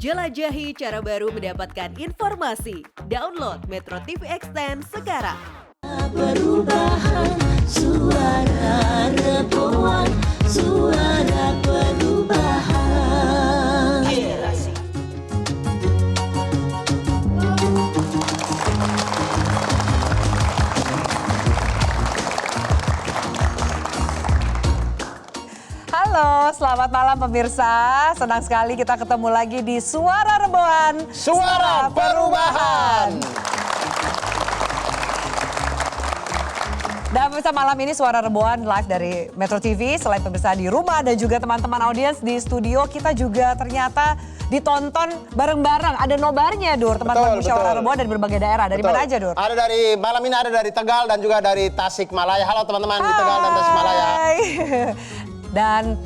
Jelajahi cara baru mendapatkan informasi. Download Metro TV Extend sekarang. Perubahan, suara Reboan, suara perubahan. Generasi. Halo, selamat malam pemirsa. Senang sekali kita ketemu lagi di Suara Reboan, Suara Perubahan. Dan pemirsa, malam ini Suara Reboan live dari Metro TV. Selain pemirsa di rumah dan juga teman-teman audiens di studio, kita juga ternyata ditonton bareng-bareng. Ada nobarnya, Dur, teman-teman Musyawarah Reboan dari berbagai daerah. Dari mana aja, Dur? Ada dari, malam ini ada dari Tegal dan juga dari Tasikmalaya. Halo teman-teman di Tegal dan Tasikmalaya. Dan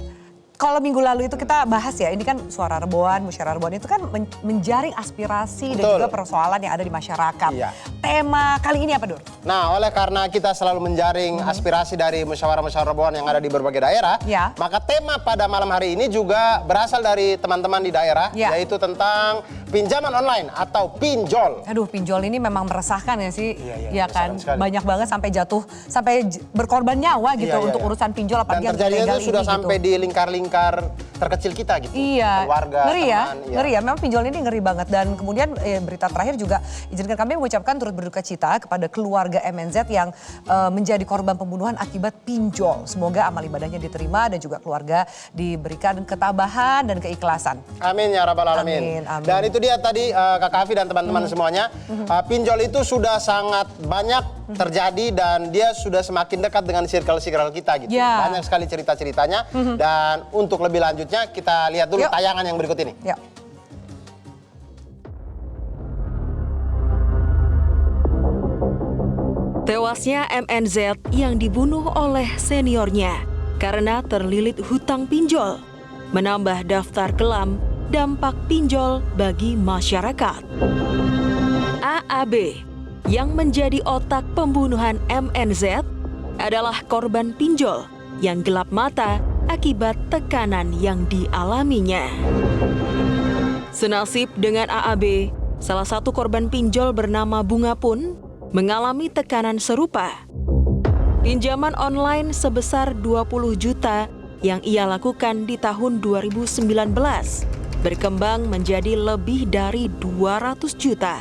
kalau minggu lalu itu kita bahas ya, ini kan Suara Reboan, Musyawarah Reboan itu kan menjaring aspirasi dan juga persoalan yang ada di masyarakat. Iya. Tema kali ini apa, Dur? Nah, oleh karena kita selalu menjaring aspirasi dari musyawarah-musyawarah Reboan yang ada di berbagai daerah, Ya. maka tema pada malam hari ini juga berasal dari teman-teman di daerah, Ya. yaitu tentang pinjaman online atau pinjol. Aduh, pinjol ini memang meresahkan ya sih, Iya, ya kan? meresahkan sekali. Banyak banget sampai jatuh, sampai berkorban nyawa gitu Iya, untuk iya. urusan pinjol Dan apalagi yang terjadinya ilegal itu sudah ini sampai gitu. di lingkar-lingkar terkecil kita gitu. Iya, Keluarga, ngeri ya, teman, iya. ngeri ya. Memang pinjol ini ngeri banget. Dan kemudian berita terakhir juga izinkan kami mengucapkan turut berduka cita kepada keluarga MNZ yang menjadi korban pembunuhan akibat pinjol. Semoga amal ibadahnya diterima dan juga keluarga diberikan ketabahan dan keikhlasan. Amin ya rabbal alamin. Amin, amin. Dan itu dia tadi Kak Kavi dan teman-teman semuanya. Pinjol itu sudah sangat banyak terjadi dan dia sudah semakin dekat dengan circle-circle kita gitu. Ya. Banyak sekali cerita-ceritanya. Dan untuk lebih lanjutnya kita lihat dulu Yuk. tayangan yang berikut ini. Ya. Tewasnya MNZ yang dibunuh oleh seniornya karena terlilit hutang pinjol, menambah daftar kelam dampak pinjol bagi masyarakat. AAB yang menjadi otak pembunuhan MNZ adalah korban pinjol yang gelap mata akibat tekanan yang dialaminya. Senasib dengan AAB, salah satu korban pinjol bernama Bunga pun mengalami tekanan serupa. Pinjaman online sebesar 20 juta yang ia lakukan di tahun 2019 berkembang menjadi lebih dari 200 juta.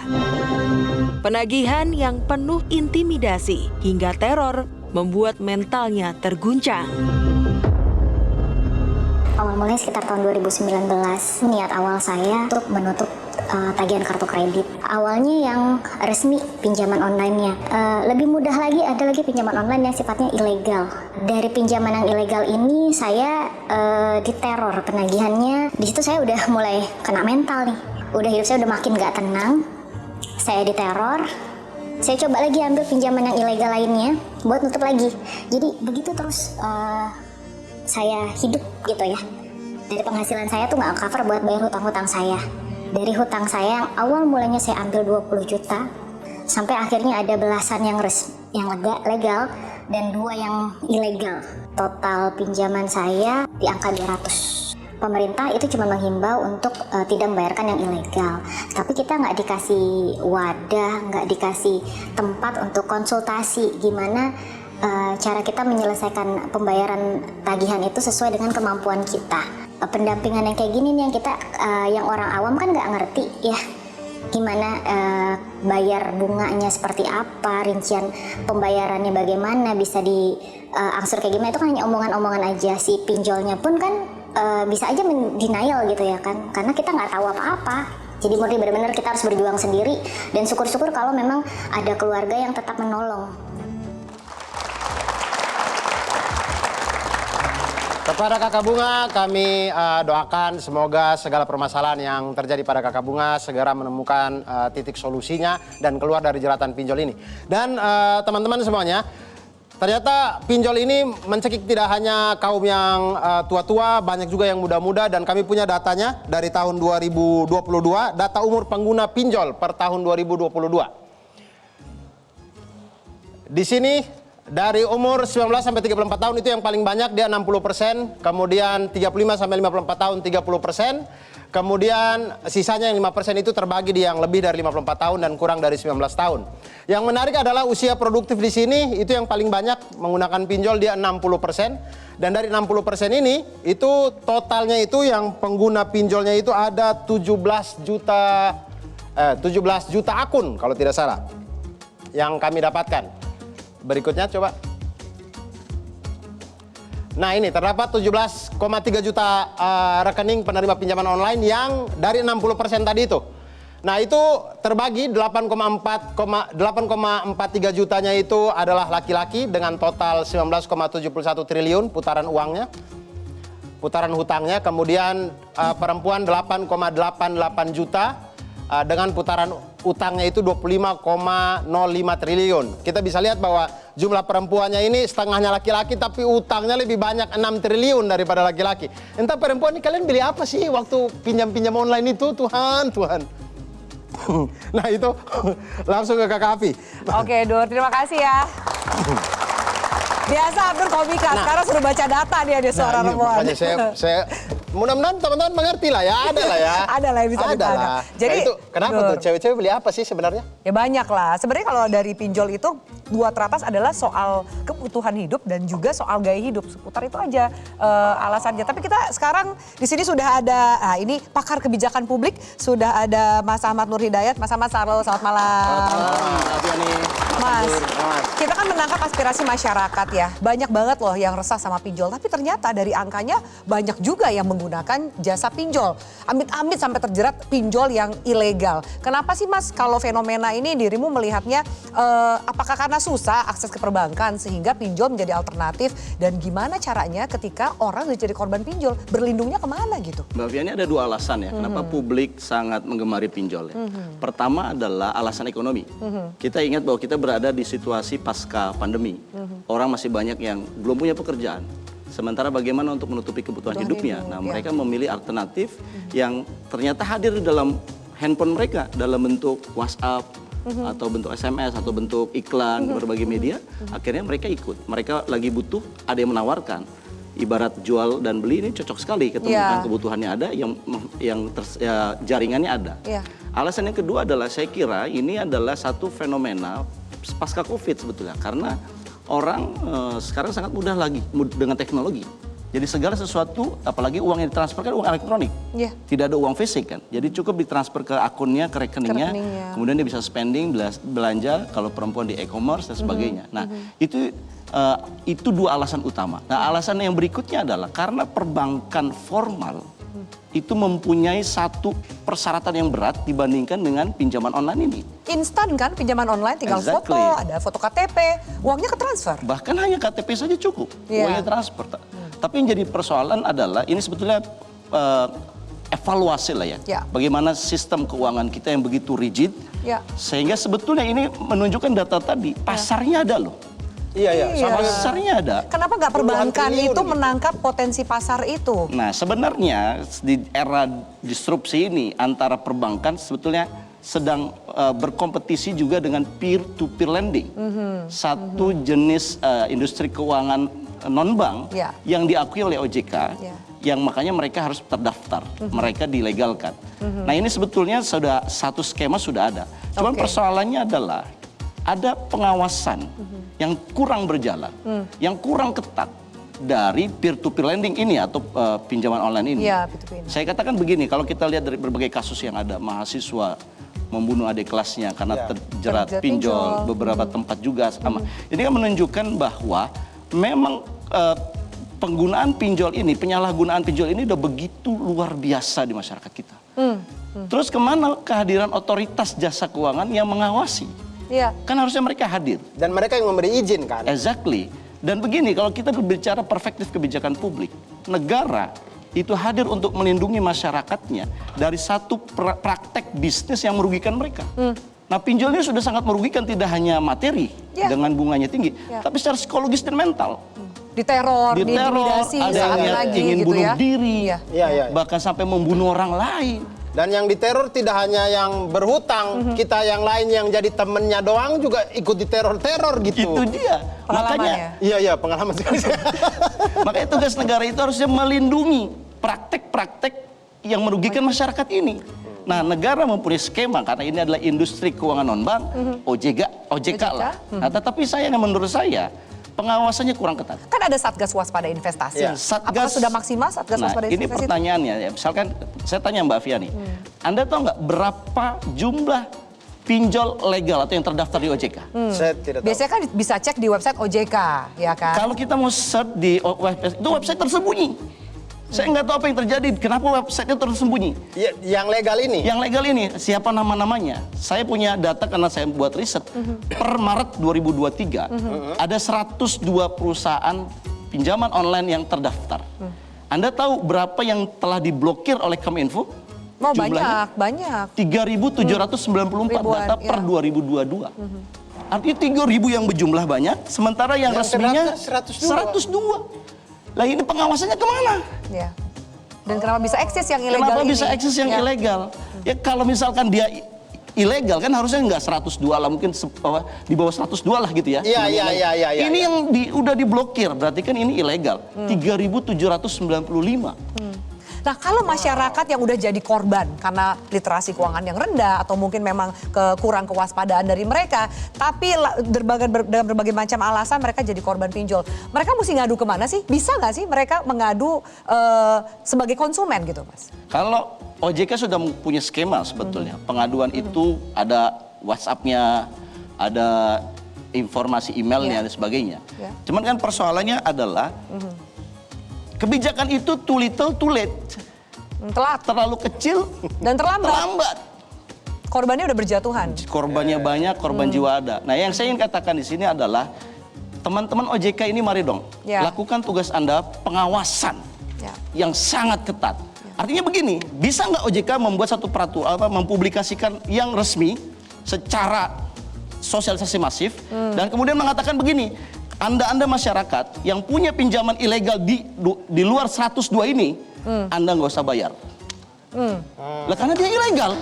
Penagihan yang penuh intimidasi hingga teror membuat mentalnya terguncang. Awal mulai sekitar tahun 2019, niat awal saya untuk menutup tagihan kartu kredit. Awalnya yang resmi pinjaman online-nya. Lebih mudah lagi, ada lagi pinjaman online yang sifatnya ilegal. Dari pinjaman yang ilegal ini saya diteror penagihannya. Di situ saya udah mulai kena mental nih. Udah hidup saya udah makin gak tenang. Saya diteror. Saya coba lagi ambil pinjaman yang ilegal lainnya buat nutup lagi. Jadi begitu terus saya hidup gitu ya. Dari penghasilan saya tuh nggak cover buat bayar hutang-hutang saya. Dari hutang saya yang awal mulanya saya ambil 20 juta, sampai akhirnya ada belasan yang legal dan 2 yang ilegal. Total pinjaman saya di angka 200. Pemerintah itu cuma menghimbau untuk tidak membayarkan yang ilegal. Tapi kita nggak dikasih wadah, nggak dikasih tempat untuk konsultasi gimana cara kita menyelesaikan pembayaran tagihan itu sesuai dengan kemampuan kita. Pendampingan yang kayak gini nih yang kita, yang orang awam kan nggak ngerti ya gimana bayar bunganya seperti apa, rincian pembayarannya bagaimana, bisa diangsur kayak gimana, itu kan hanya omongan-omongan aja. Si pinjolnya pun kan bisa aja denial gitu ya kan, karena kita nggak tahu apa-apa. Jadi murni benar-benar kita harus berjuang sendiri dan syukur-syukur kalau memang ada keluarga yang tetap menolong. Kepada Kakak Bunga, kami doakan semoga segala permasalahan yang terjadi pada Kakak Bunga segera menemukan titik solusinya dan keluar dari jeratan pinjol ini. Dan teman-teman semuanya, ternyata pinjol ini mencekik tidak hanya kaum yang tua-tua, banyak juga yang muda-muda, dan kami punya datanya dari tahun 2022, data umur pengguna pinjol per tahun 2022. Di sini dari umur 19 sampai 34 tahun itu yang paling banyak, dia 60%, kemudian 35 sampai 54 tahun 30%, Kemudian sisanya yang 5% itu terbagi di yang lebih dari 54 tahun dan kurang dari 19 tahun. Yang menarik adalah usia produktif di sini itu yang paling banyak menggunakan pinjol, dia 60%. Dan dari 60% ini itu totalnya itu yang pengguna pinjolnya itu ada 17 juta akun kalau tidak salah yang kami dapatkan. Berikutnya coba. Nah ini terdapat 17,3 juta rekening penerima pinjaman online yang dari 60% tadi itu. Nah itu terbagi 8,43 jutanya itu adalah laki-laki dengan total 19,71 triliun putaran uangnya, putaran hutangnya. Kemudian perempuan 8,88 juta dengan putaran utangnya itu 25,05 triliun. Kita bisa lihat bahwa jumlah perempuannya ini setengahnya laki-laki tapi utangnya lebih banyak 6 triliun daripada laki-laki. Entah perempuan ini kalian beli apa sih waktu pinjam-pinjam online itu? Tuhan. Nah itu langsung ke Kakak Afi. Oke, Dur, terima kasih ya. Biasa Abdur komika, sekarang sudah baca data dia suara reboan. Makanya saya mudah-mudahan teman-teman mengerti lah ya, ada lah ya. Ada lah yang bisa ditanya. Jadi nah, itu kenapa tuh cewek-cewek beli apa sih sebenarnya? Ya banyak lah. Sebenarnya kalau dari pinjol itu dua teratas adalah soal kebutuhan hidup dan juga soal gaya hidup. Seputar itu aja alasannya. Tapi kita sekarang di sini sudah ada, ini pakar kebijakan publik, sudah ada Mas Ahmad Nur Hidayat. Mas Ahmad, selamat malam. Mas, kita kan menangkap aspirasi masyarakat ya. Banyak banget loh yang resah sama pinjol. Tapi ternyata dari angkanya banyak juga yang menggunakan jasa pinjol. Amit-amit sampai terjerat pinjol yang ilegal. Kenapa sih Mas kalau fenomena ini dirimu melihatnya apakah karena susah akses ke perbankan sehingga pinjol menjadi alternatif? Dan gimana caranya ketika orang sudah jadi korban pinjol? Berlindungnya kemana gitu? Mbak Fia, ini ada dua alasan ya. Kenapa publik sangat menggemari pinjol ya. Pertama adalah alasan ekonomi. Kita ingat bahwa kita berada di situasi pasca pandemi. Orang masih banyak yang belum punya pekerjaan. Sementara bagaimana untuk menutupi kebutuhan hidupnya. Nah, mereka memilih alternatif yang ternyata hadir di dalam handphone mereka dalam bentuk WhatsApp atau bentuk SMS atau bentuk iklan di berbagai media. Akhirnya mereka ikut. Mereka lagi butuh, ada yang menawarkan. Ibarat jual dan beli ini cocok sekali, ketemukan kebutuhannya ada, jaringannya ada. Alasan yang kedua adalah saya kira ini adalah satu fenomena pasca Covid sebetulnya, karena orang sekarang sangat mudah lagi dengan teknologi. Jadi segala sesuatu, apalagi uang yang ditransfer kan uang elektronik. Tidak ada uang fisik kan. Jadi cukup ditransfer ke akunnya, ke rekeningnya. Kemudian dia bisa spending, belanja, kalau perempuan di e-commerce dan sebagainya. Nah itu dua alasan utama. Nah alasan yang berikutnya adalah karena perbankan formal itu mempunyai satu persyaratan yang berat dibandingkan dengan pinjaman online ini. Instan kan pinjaman online, tinggal foto, ada foto KTP, uangnya ketransfer. Bahkan hanya KTP saja cukup, uangnya transfer. Tapi yang jadi persoalan adalah ini sebetulnya evaluasi lah ya. Bagaimana sistem keuangan kita yang begitu rigid, sehingga sebetulnya ini menunjukkan data tadi, pasarnya ada loh. Pasarnya ada. Kenapa nggak perbankan itu menangkap potensi pasar itu? Nah sebenarnya di era disrupsi ini antara perbankan sebetulnya sedang berkompetisi juga dengan peer-to-peer lending. Satu jenis industri keuangan non-bank yang diakui oleh OJK, yang makanya mereka harus terdaftar, mereka dilegalkan. Nah ini sebetulnya sudah satu skema sudah ada. Cuman persoalannya adalah ada pengawasan yang kurang berjalan, yang kurang ketat dari peer-to-peer lending ini atau pinjaman online ini. Saya katakan begini, kalau kita lihat dari berbagai kasus yang ada, mahasiswa membunuh adik kelasnya karena terjerat pinjol, beberapa tempat juga sama. Ini kan menunjukkan bahwa memang penggunaan pinjol ini, penyalahgunaan pinjol ini udah begitu luar biasa di masyarakat kita. Terus kemana kehadiran otoritas jasa keuangan yang mengawasi? Kan harusnya mereka hadir. Dan mereka yang memberi izin kan? Exactly. Dan begini, kalau kita berbicara perspektif kebijakan publik, negara itu hadir untuk melindungi masyarakatnya dari satu praktek bisnis yang merugikan mereka. Nah pinjol ini sudah sangat merugikan, tidak hanya materi dengan bunganya tinggi, tapi secara psikologis dan mental. Diteror, diintimidasi, ada yang ingin gitu bunuh diri, bahkan sampai membunuh orang lain. Dan yang diteror tidak hanya yang berhutang, kita yang lain yang jadi temennya doang juga ikut diteror-teror gitu. Itu dia. Makanya, pengalaman sekali. Makanya tugas negara itu harusnya melindungi praktek-praktek yang merugikan masyarakat ini. Nah, negara mempunyai skema karena ini adalah industri keuangan non-bank, OJK lah. Nah, tetapi menurut saya pengawasannya kurang ketat. Kan ada Satgas Waspada Investasi. Ya, Apakah sudah maksimal Satgas Waspada ini Investasi? pertanyaannya ya. Misalkan saya tanya Mbak Fia nih, Anda tahu nggak berapa jumlah pinjol legal atau yang terdaftar di OJK? Saya tidak tahu. Biasanya kan bisa cek di website OJK, ya kan? Kalau kita mau search di website, itu website tersembunyi. Saya nggak tahu apa yang terjadi, kenapa website-nya tersembunyi. Ya, yang legal ini? Yang legal ini, siapa nama-namanya? Saya punya data karena saya buat riset. Per Maret 2023, ada 102 perusahaan pinjaman online yang terdaftar. Anda tahu berapa yang telah diblokir oleh Kominfo? Mau Jumlahnya? banyak. 3.794 Ribuan, data per ya. 2022. Artinya 3.000 yang berjumlah banyak, sementara yang resminya terdaftar 102. Lah ini pengawasannya kemana? Ya. Dan kenapa bisa eksis yang ilegal Kenapa ini? bisa eksis yang Ya. ilegal? Ya kalau misalkan dia ilegal kan harusnya nggak 102 lah, mungkin di bawah 102 lah gitu ya. Iya. Ini yang udah diblokir, berarti kan ini ilegal. 3.795. Nah, kalau masyarakat yang udah jadi korban karena literasi keuangan yang rendah atau mungkin memang kurang kewaspadaan dari mereka, tapi dengan berbagai macam alasan mereka jadi korban pinjol, mereka mesti ngadu kemana sih? Bisa nggak sih mereka mengadu sebagai konsumen gitu, Mas? Kalau OJK sudah punya skema sebetulnya, pengaduan itu ada WhatsApp-nya, ada informasi emailnya dan sebagainya. Cuman kan persoalannya adalah kebijakan itu too little too late. Telat. Terlalu kecil Dan terlambat. Korbannya udah berjatuhan. Korbannya banyak, korban jiwa ada. Nah, yang saya ingin katakan di sini adalah teman-teman OJK ini mari dong lakukan tugas Anda pengawasan yang sangat ketat. Artinya begini, bisa nggak OJK membuat satu peraturan, mempublikasikan yang resmi secara sosialisasi masif dan kemudian mengatakan begini, Anda masyarakat yang punya pinjaman ilegal di luar 102 ini, Anda nggak usah bayar. Lah karena dia ilegal.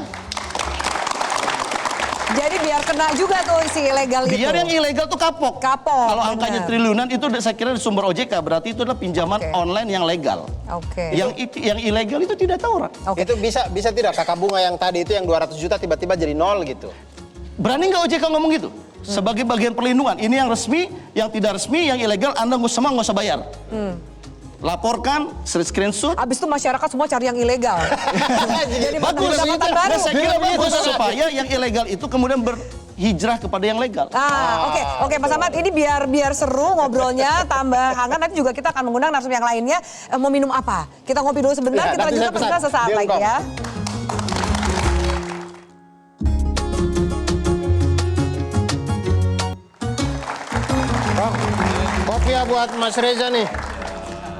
Jadi biar kena juga tuh si ilegal itu. Biar yang ilegal tuh kapok. Kalau angkanya triliunan itu saya kira di sumber OJK, berarti itu adalah pinjaman online yang legal. Yang ilegal itu tidak tahu orang. Itu bisa tidak Kakak Bunga yang tadi itu yang 200 juta tiba-tiba jadi nol gitu? Berani nggak OJK ngomong gitu? Sebagai bagian perlindungan, ini yang resmi, yang tidak resmi, yang ilegal, Anda nggak usah bayar. Laporkan, screenshot. Abis itu masyarakat semua cari yang ilegal. Jadi bagus, pendapatan baru. saya kira bagus supaya yang ilegal itu kemudian berhijrah kepada yang legal. Oke, Mas Ahmad, ini biar seru ngobrolnya, tambah hangat. Nanti juga kita akan mengundang narsum yang lainnya. Mau minum apa? Kita ngopi dulu sebentar, kita lanjutkan pesan sesaat lagi ya. Kopi ya buat Mas Reza nih.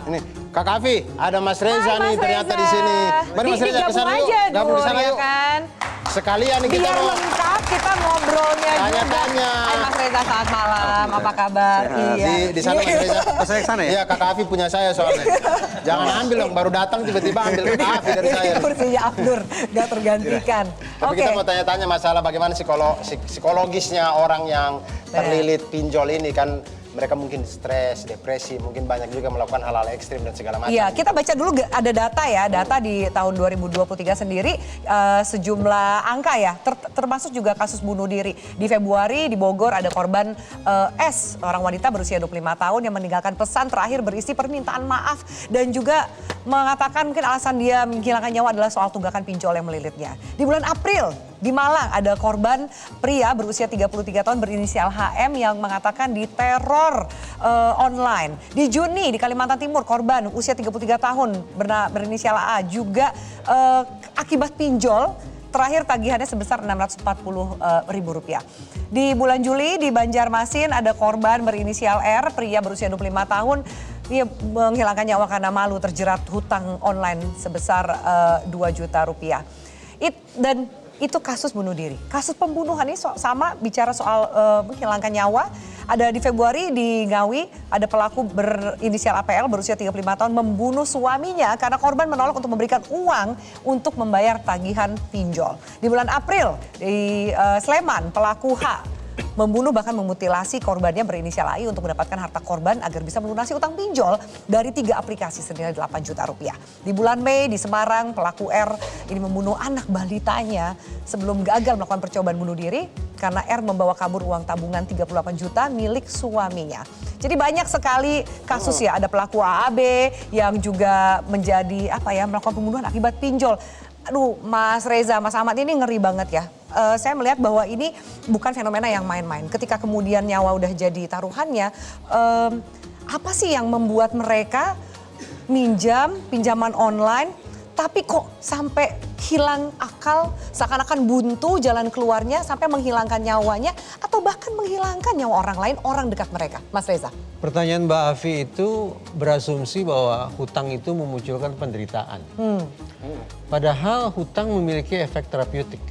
Ini Kak Afi, ada Mas Reza nih ternyata di sini. Mari Mas Reza ke sana yuk. Gabung di sana yuk. Kan? Sekalian nih kita biar lengkap kita ngobrolnya tanya-tanya. Hai Mas Reza, selamat malam. Apa kabar? Iya. Di sana Mas Reza. Saya ke sana ya? Iya, Kak Afi punya saya soalnya. Jangan ambil dong, baru datang tiba-tiba ambil Kak Afi dari saya. Kursinya Abdur, gak tergantikan. Tapi kita mau tanya-tanya masalah bagaimana psikologisnya orang yang terlilit pinjol ini kan. Mereka mungkin stres, depresi, mungkin banyak juga melakukan hal-hal ekstrim dan segala macam. Iya, kita baca dulu ada data ya, data di tahun 2023 sendiri sejumlah angka ya, termasuk juga kasus bunuh diri. Di Februari di Bogor ada korban S, orang wanita berusia 25 tahun yang meninggalkan pesan terakhir berisi permintaan maaf dan juga mengatakan mungkin alasan dia menghilangkan nyawa adalah soal tunggakan pinjol yang melilitnya. Di bulan April di Malang ada korban pria berusia 33 tahun berinisial HM yang mengatakan diteror online. Di Juni di Kalimantan Timur korban usia 33 tahun berinisial AA juga akibat pinjol terakhir tagihannya sebesar Rp640.000. Di bulan Juli di Banjarmasin ada korban berinisial R, pria berusia 25 tahun. Dia menghilangkan nyawa karena malu terjerat hutang online sebesar Rp2 juta. Dan itu kasus bunuh diri. Kasus pembunuhan ini sama bicara soal menghilangkan nyawa. Ada di Februari di Ngawi ada pelaku berinisial APL berusia 35 tahun membunuh suaminya karena korban menolak untuk memberikan uang untuk membayar tagihan pinjol. Di bulan April di Sleman pelaku H membunuh bahkan memutilasi korbannya berinisial AI untuk mendapatkan harta korban agar bisa melunasi utang pinjol dari 3 aplikasi senilai 8 juta rupiah. Di bulan Mei di Semarang, pelaku R ini membunuh anak balitanya sebelum gagal melakukan percobaan bunuh diri karena R membawa kabur uang tabungan 38 juta milik suaminya. Jadi banyak sekali kasus ya, ada pelaku AAB yang juga menjadi melakukan pembunuhan akibat pinjol. Aduh, Mas Reza, Mas Ahmad, ini ngeri banget ya. Saya melihat bahwa ini bukan fenomena yang main-main. Ketika kemudian nyawa udah jadi taruhannya, apa sih yang membuat mereka minjam pinjaman online tapi kok sampai hilang akal, seakan-akan buntu jalan keluarnya sampai menghilangkan nyawanya atau bahkan menghilangkan nyawa orang lain, orang dekat mereka. Mas Reza. Pertanyaan Mbak Afi itu berasumsi bahwa hutang itu memunculkan penderitaan. Padahal hutang memiliki efek terapeutik.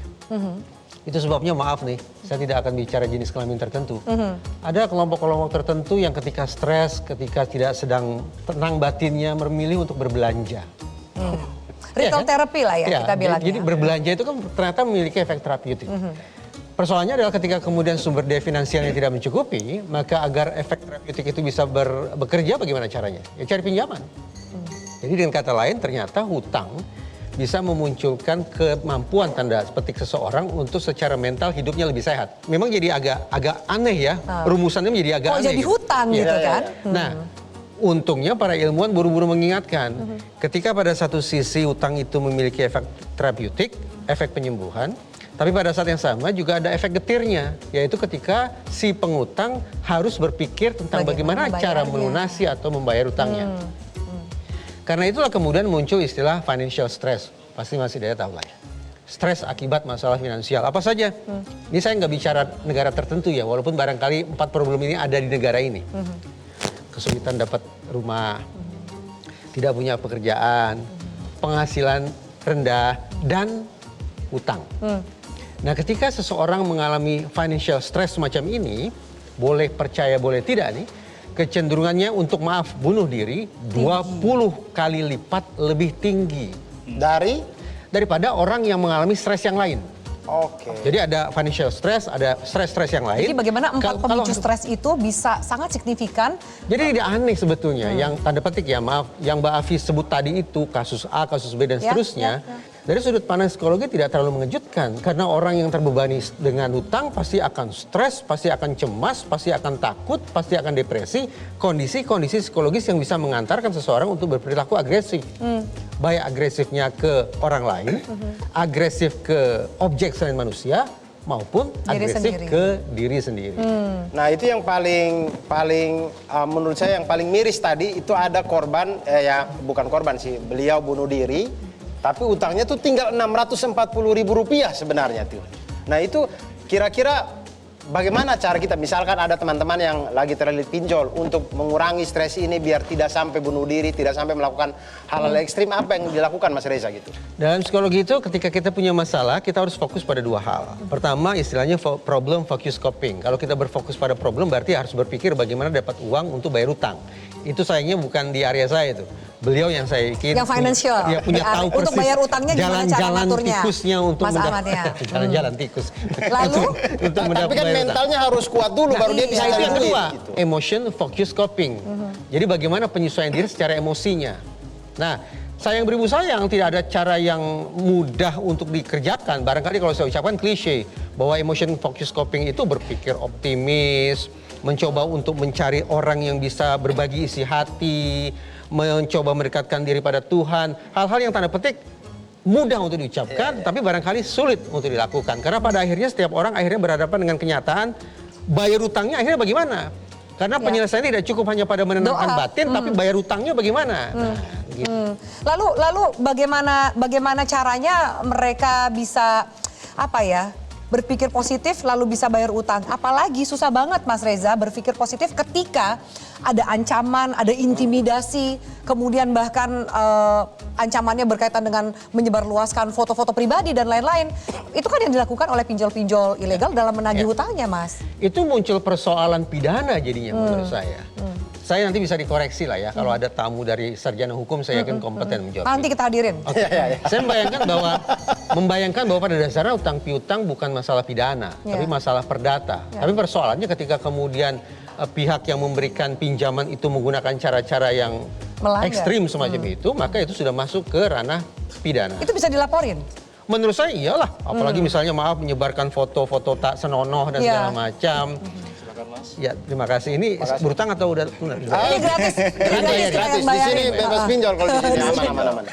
Itu sebabnya maaf nih, saya tidak akan bicara jenis kelamin tertentu. Ada kelompok-kelompok tertentu yang ketika stres, ketika tidak sedang tenang batinnya memilih untuk berbelanja. Retail therapy lah ya kita bilangnya. Jadi berbelanja itu kan ternyata memiliki efek terapeutik. Persoalannya adalah ketika kemudian sumber daya finansialnya tidak mencukupi, maka agar efek terapeutik itu bisa bekerja bagaimana caranya? Ya cari pinjaman. Jadi dengan kata lain ternyata hutang bisa memunculkan kemampuan tanda petik seseorang untuk secara mental hidupnya lebih sehat. Memang jadi agak aneh ya, rumusannya menjadi agak aneh. Jadi hutang gitu kan. Nah, untungnya para ilmuwan buru-buru mengingatkan, ketika pada satu sisi utang itu memiliki efek terapeutik, efek penyembuhan, tapi pada saat yang sama juga ada efek getirnya, yaitu ketika si pengutang harus berpikir tentang bagaimana cara melunasi atau membayar utangnya. Karena itulah kemudian muncul istilah financial stress, pasti Mas Hidayat tahu lah ya. Stres akibat masalah finansial, apa saja? Ini saya nggak bicara negara tertentu ya, walaupun barangkali 4 problem ini ada di negara ini. Kesulitan dapat rumah, tidak punya pekerjaan, penghasilan rendah, dan utang. Nah ketika seseorang mengalami financial stress semacam ini, boleh percaya boleh tidak nih, kecenderungannya untuk bunuh diri 20 kali lipat lebih tinggi. Daripada orang yang mengalami stres yang lain. Oke. Jadi ada financial stress, ada stres-stres yang lain. Jadi bagaimana 4 pemicu stres itu bisa sangat signifikan? Jadi tidak aneh sebetulnya, yang tanda petik ya yang Mbak Afi sebut tadi itu kasus A, kasus B dan seterusnya. Dari sudut pandang psikologi tidak terlalu mengejutkan. Karena orang yang terbebani dengan hutang pasti akan stres, pasti akan cemas, pasti akan takut, pasti akan depresi. Kondisi-kondisi psikologis yang bisa mengantarkan seseorang untuk berperilaku agresif. Baik agresifnya ke orang lain, agresif ke objek selain manusia, maupun agresif ke diri sendiri. Nah itu yang paling menurut saya yang paling miris tadi, itu ada korban, bukan korban sih, beliau bunuh diri. Tapi utangnya tuh tinggal 640.000 rupiah sebenarnya tuh. Nah itu kira-kira bagaimana cara kita, misalkan ada teman-teman yang lagi terlilit pinjol, untuk mengurangi stres ini biar tidak sampai bunuh diri, tidak sampai melakukan hal-hal ekstrim, apa yang dilakukan Mas Reza gitu? Dalam psikologi itu ketika kita punya masalah, kita harus fokus pada 2 hal. Pertama istilahnya problem focus coping. Kalau kita berfokus pada problem berarti harus berpikir bagaimana dapat uang untuk bayar utang. Itu sayangnya bukan di area saya itu. Beliau yang saya yakin yang financial, punya tahu persis untuk bayar utangnya jalan-jalan tikusnya untuk jalan-jalan tikus. Lalu untuk tapi kan mentalnya harus kuat dulu baru dia bisa yang kedua, gitu. Emotion focus coping. Jadi bagaimana penyesuaian diri secara emosinya. Nah, sayang beribu sayang tidak ada cara yang mudah untuk dikerjakan. Barangkali kalau saya ucapkan klise bahwa emotion focus coping itu berpikir optimis, mencoba untuk mencari orang yang bisa berbagi isi hati, mencoba mendekatkan diri pada Tuhan. Hal-hal yang tanda petik mudah untuk diucapkan, tapi barangkali sulit untuk dilakukan. Karena pada akhirnya setiap orang akhirnya berhadapan dengan kenyataan, bayar utangnya akhirnya bagaimana? Karena penyelesaiannya tidak cukup hanya pada menenangkan batin, tapi bayar utangnya bagaimana? Nah, gitu. Lalu bagaimana caranya mereka bisa berpikir positif lalu bisa bayar utang? Apalagi susah banget Mas Reza berpikir positif ketika ada ancaman, ada intimidasi, kemudian bahkan ancamannya berkaitan dengan menyebarluaskan foto-foto pribadi dan lain-lain. Itu kan yang dilakukan oleh pinjol-pinjol ilegal dalam menagih hutangnya, Mas. Itu muncul persoalan pidana jadinya menurut saya. Saya nanti bisa dikoreksi lah ya. Kalau ada tamu dari sarjana hukum, saya yakin kompeten menjawab. Nanti kita hadirin. Oke. Saya membayangkan bahwa pada dasarnya utang piutang bukan masalah pidana, tapi masalah perdata. Tapi persoalannya ketika kemudian pihak yang memberikan pinjaman itu menggunakan cara-cara yang Melanggar. ekstrim semacam itu, maka itu sudah masuk ke ranah pidana. Itu bisa dilaporin. Menurut saya iyalah, apalagi misalnya maaf menyebarkan foto-foto tak senonoh dan segala macam. Ya, terima kasih. Ini berutang atau udah benar? Ini gratis. Ini Gratis. Di sini bebas pinjol kalau di sini aman.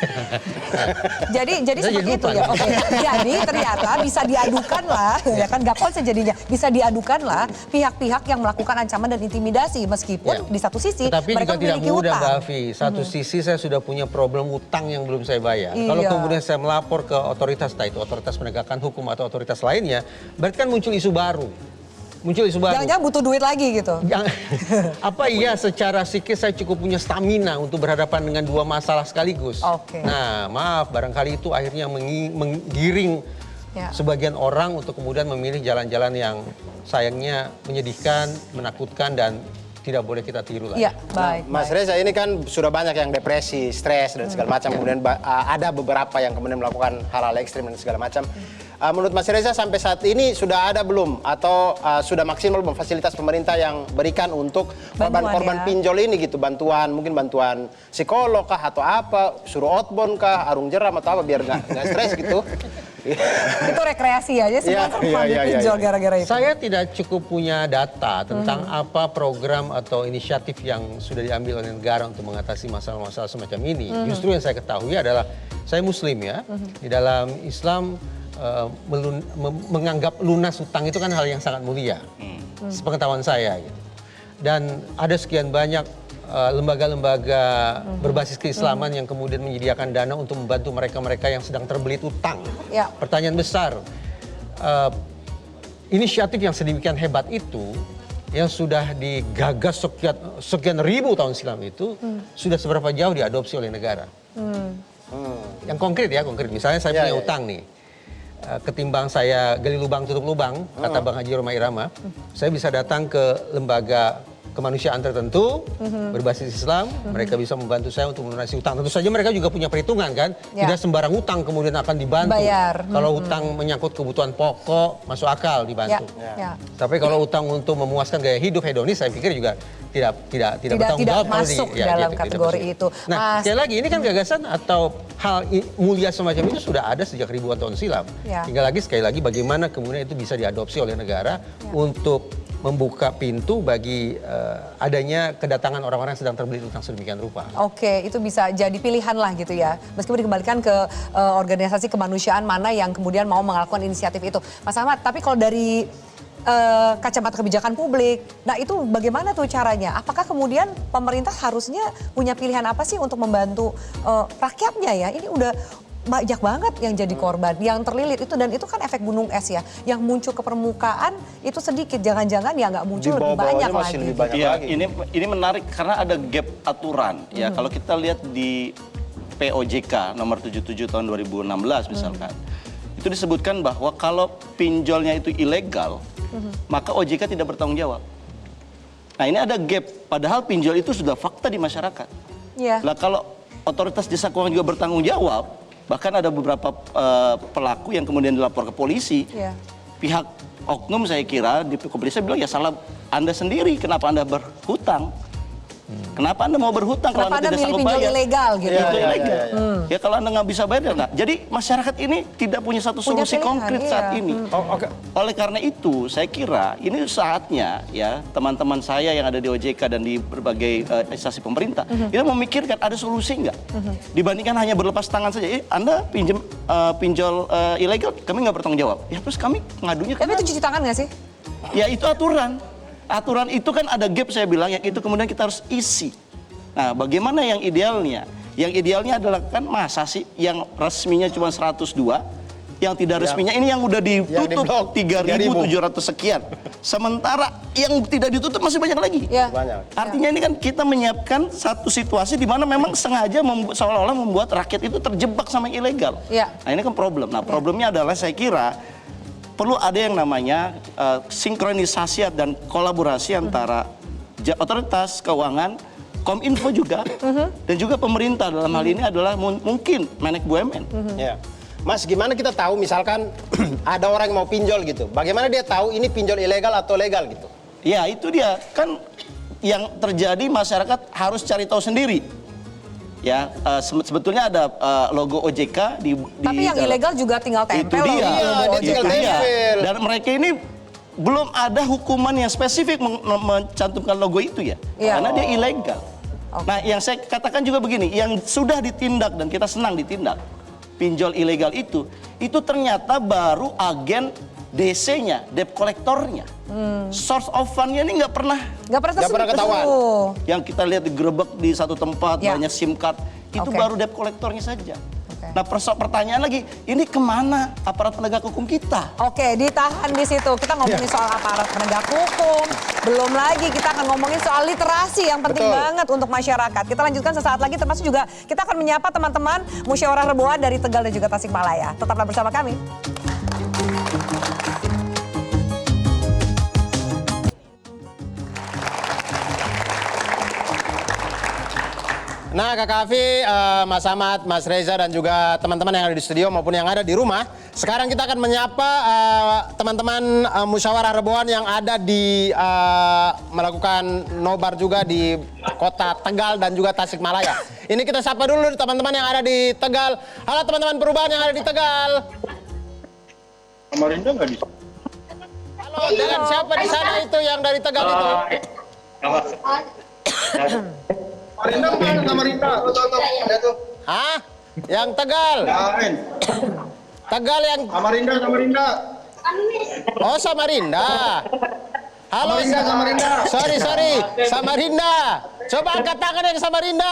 Jadi Saya seperti jadi itu lupa. ya. Oke. Jadi ternyata bisa diadukan lah, ya kan nggak konsen jadinya. Bisa diadukan lah pihak-pihak yang melakukan ancaman dan intimidasi meskipun di satu sisi Tetapi mereka juga tidak memiliki mudah, utang. Mbak Afi. Satu sisi saya sudah punya problem utang yang belum saya bayar. Iya. Kalau kemudian saya melapor ke otoritas, entah itu otoritas penegakan hukum atau otoritas lainnya, berarti kan muncul isu baru. Jangan-jangan butuh duit lagi gitu. Apa iya secara psikis saya cukup punya stamina untuk berhadapan dengan dua masalah sekaligus? Oke. Nah, maaf, barangkali itu akhirnya menggiring sebagian orang untuk kemudian memilih jalan-jalan yang sayangnya menyedihkan, menakutkan, dan tidak boleh kita tiru lagi. Iya, baik. Mas Reza, ini kan sudah banyak yang depresi, stres dan segala macam. Kemudian ada beberapa yang kemudian melakukan hal-hal ekstrim dan segala macam. Menurut Mas Reza sampai saat ini sudah ada belum atau sudah maksimal belum fasilitas pemerintah yang berikan untuk korban-korban pinjol ini gitu, bantuan, mungkin bantuan psikolog kah atau apa, suruh outbound kah, arung jeram atau apa biar nggak stres gitu. Itu rekreasi aja semua korban pinjol gara-gara itu. Saya tidak cukup punya data tentang apa program atau inisiatif yang sudah diambil oleh negara untuk mengatasi masalah-masalah semacam ini. Justru yang saya ketahui adalah saya Muslim ya. Di dalam Islam menganggap lunas hutang itu kan hal yang sangat mulia. Sepengetahuan saya gitu. Dan ada sekian banyak lembaga-lembaga berbasis keislaman yang kemudian menyediakan dana untuk membantu mereka-mereka yang sedang terbelit utang. Ya. Pertanyaan besar, inisiatif yang sedemikian hebat itu yang sudah digagas sekian ribu tahun silam itu sudah seberapa jauh diadopsi oleh negara? Yang konkret ya, konkret. Misalnya saya punya utang nih. Ketimbang saya gali lubang tutup lubang, kata Bang Haji Roma Irama, saya bisa datang ke lembaga kemanusiaan tertentu berbasis Islam, mereka bisa membantu saya untuk melunasi utang. Tentu saja mereka juga punya perhitungan kan, tidak sembarang utang kemudian akan dibantu. Bayar. Kalau utang menyangkut kebutuhan pokok, masuk akal dibantu. Tapi kalau utang untuk memuaskan gaya hidup hedonis, saya pikir juga tidak bertanggung jawab masuk dalam kategori itu. Nah, sekali lagi ini kan gagasan atau hal mulia semacam itu sudah ada sejak ribuan tahun silam. Tinggal sekali lagi bagaimana kemudian itu bisa diadopsi oleh negara untuk membuka pintu bagi adanya kedatangan orang-orang yang sedang terbelit utang sedemikian rupa. Oke, itu bisa jadi pilihan lah gitu ya. Meskipun dikembalikan ke organisasi kemanusiaan mana yang kemudian mau melakukan inisiatif itu. Mas Ahmad, tapi kalau dari kacamata kebijakan publik, nah itu bagaimana tuh caranya? Apakah kemudian pemerintah harusnya punya pilihan apa sih untuk membantu rakyatnya ya? Ini udah banyak banget yang jadi korban, yang terlilit itu, dan itu kan efek gunung es ya, yang muncul ke permukaan itu sedikit, jangan-jangan ya nggak muncul lebih banyak lagi. Iya, ini menarik karena ada gap aturan ya. Kalau kita lihat di POJK nomor 77 tahun 2016 misalkan, itu disebutkan bahwa kalau pinjolnya itu ilegal, maka OJK tidak bertanggung jawab. Nah ini ada gap, padahal pinjol itu sudah fakta di masyarakat. Lah kalau otoritas jasa keuangan juga bertanggung jawab, bahkan ada beberapa pelaku yang kemudian dilapor ke polisi. Pihak oknum saya kira di kepolisian bilang ya salah Anda sendiri, kenapa Anda berhutang? Kenapa Anda mau berhutang kalau Anda tidak sanggup bayar? Ilegal gitu. Itu ilegal. Ya kalau Anda nggak bisa bayar ya nggak. Jadi masyarakat ini tidak punya satu solusi konkret saat ini. Oleh karena itu saya kira ini saatnya ya teman-teman saya yang ada di OJK dan di berbagai instansi pemerintah kita memikirkan ada solusi nggak dibandingkan hanya berlepas tangan saja. Anda pinjol ilegal, kami nggak bertanggung jawab. Ya terus kami ngadunya. Tapi itu cuci tangan nggak sih? Ya itu aturan. Aturan itu kan ada gap saya bilang, yang itu kemudian kita harus isi. Nah bagaimana yang idealnya? Yang idealnya adalah kan masa sih yang resminya cuma 102, yang tidak resminya ini yang udah ditutup 3.700 sekian. Sementara yang tidak ditutup masih banyak lagi. Artinya ini kan kita menyiapkan satu situasi di mana memang sengaja seolah-olah membuat rakyat itu terjebak sama yang ilegal. Nah ini kan problem. Nah problemnya adalah saya kira perlu ada yang namanya sinkronisasi dan kolaborasi antara otoritas keuangan, Kominfo juga, dan juga pemerintah dalam hal ini adalah mungkin Menek BUMN. Ya. Mas, gimana kita tahu misalkan ada orang yang mau pinjol gitu? Bagaimana dia tahu ini pinjol ilegal atau legal gitu? Ya itu dia, kan yang terjadi masyarakat harus cari tahu sendiri. Ya, sebetulnya ada logo OJK di Tapi yang ilegal juga tinggal tempel. Itu dia, logo dia tinggal OJK. tempel. Dan mereka ini belum ada hukuman yang spesifik mencantumkan logo itu ya, Iya. karena dia ilegal. Nah, yang saya katakan juga begini, yang sudah ditindak dan kita senang ditindak, pinjol ilegal itu ternyata baru agen DC-nya, debt collector-nya. Source of fund-nya ini nggak pernah ketahuan. yang kita lihat digerebek di satu tempat, Ya. banyak SIM card, itu Oke. baru debt collector-nya saja. Oke. Nah, pertanyaan lagi, ini kemana aparat penegak hukum kita? Oke, ditahan di situ. Kita ngomongin soal aparat penegak hukum. Belum lagi kita akan ngomongin soal literasi yang penting Betul. banget untuk masyarakat. Kita lanjutkan sesaat lagi, termasuk juga kita akan menyapa teman-teman Musyawarah Reboan dari Tegal dan juga Tasikmalaya. Tetaplah bersama kami. Nah, Kakak Afi, Mas Ahmad, Mas Reza, dan juga teman-teman yang ada di studio maupun yang ada di rumah. Sekarang kita akan menyapa teman-teman Musyawarah Reboan yang ada di melakukan nobar juga di kota Tegal dan juga Tasikmalaya. Ini kita sapa dulu teman-teman yang ada di Tegal. Halo teman-teman perubahan yang ada di Tegal. Samarinda nggak di Halo, dengan siapa di sana itu yang dari Tegal itu? Samarinda mana Samarinda? Tuh, ada tuh. Hah? Yang Tegal? Lain. Tegal yang... Samarinda. Oh, Samarinda. Halo, Samarinda. Sorry. Samarinda. Coba angkat tangan yang Samarinda.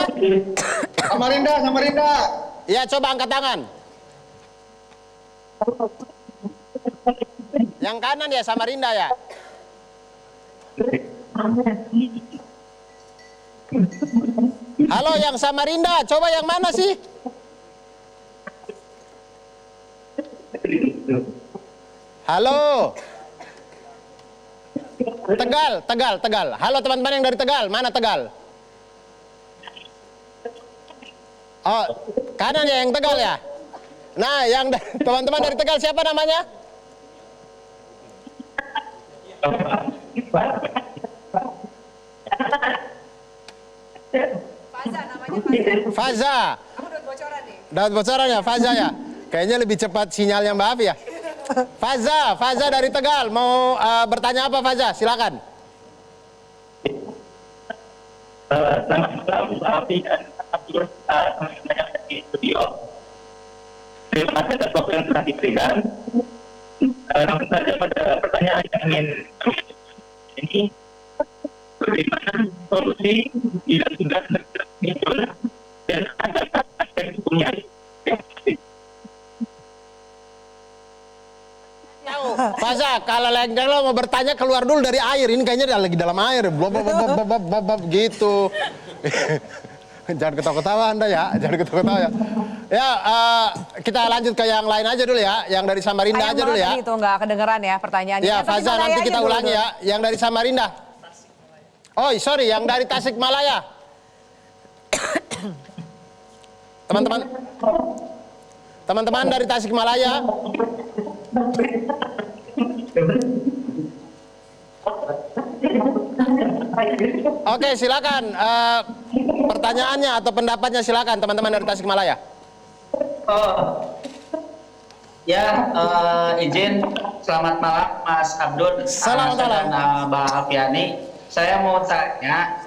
Samarinda. Ya, coba angkat tangan. Yang kanan ya, Samarinda ya. Halo, yang Samarinda. Coba yang mana sih? Halo. Tegal. Halo teman-teman yang dari Tegal. Mana Tegal? Oh, kanan ya yang Tegal ya? Nah, yang teman-teman dari Tegal siapa namanya? Faza. Kamu udah bocoran nih. Dapat bocoran ya, Faza ya? Kayaknya lebih cepat sinyalnya Mbak Afi ya. Faza dari Tegal. Mau bertanya apa Faza? Silakan. Selamat malam, Afi dan Abdul di studio. Terima kasih atas waktu yang telah diberikan. Langsung saja pada pertanyaan yang ingin ini, bagaimana solusi bila sudah muncul dan ada aspek hukumnya? Faza, kalau lenggang lo mau bertanya keluar dulu dari air. Ini kayaknya lagi dalam air. Bob gitu. Jangan ketawa-ketawa Anda ya. Jangan ketawa-ketawa ya. Ya, kita lanjut ke yang lain aja dulu ya. Yang dari Samarinda aja dulu ya. Itu nggak kedengeran ya pertanyaannya. Ya, Yang Faza Tasikmalaya nanti aja kita dulu. ulangi ya. Yang dari Samarinda. Oh, sorry, yang dari Tasikmalaya. Teman-teman dari Tasikmalaya. Oke, silakan. Pertanyaannya atau pendapatnya silakan teman-teman dari Tasikmalaya. Izin selamat malam Mas Abdul Selamat malam. dan Mbak Alfiani. Saya mau tanya,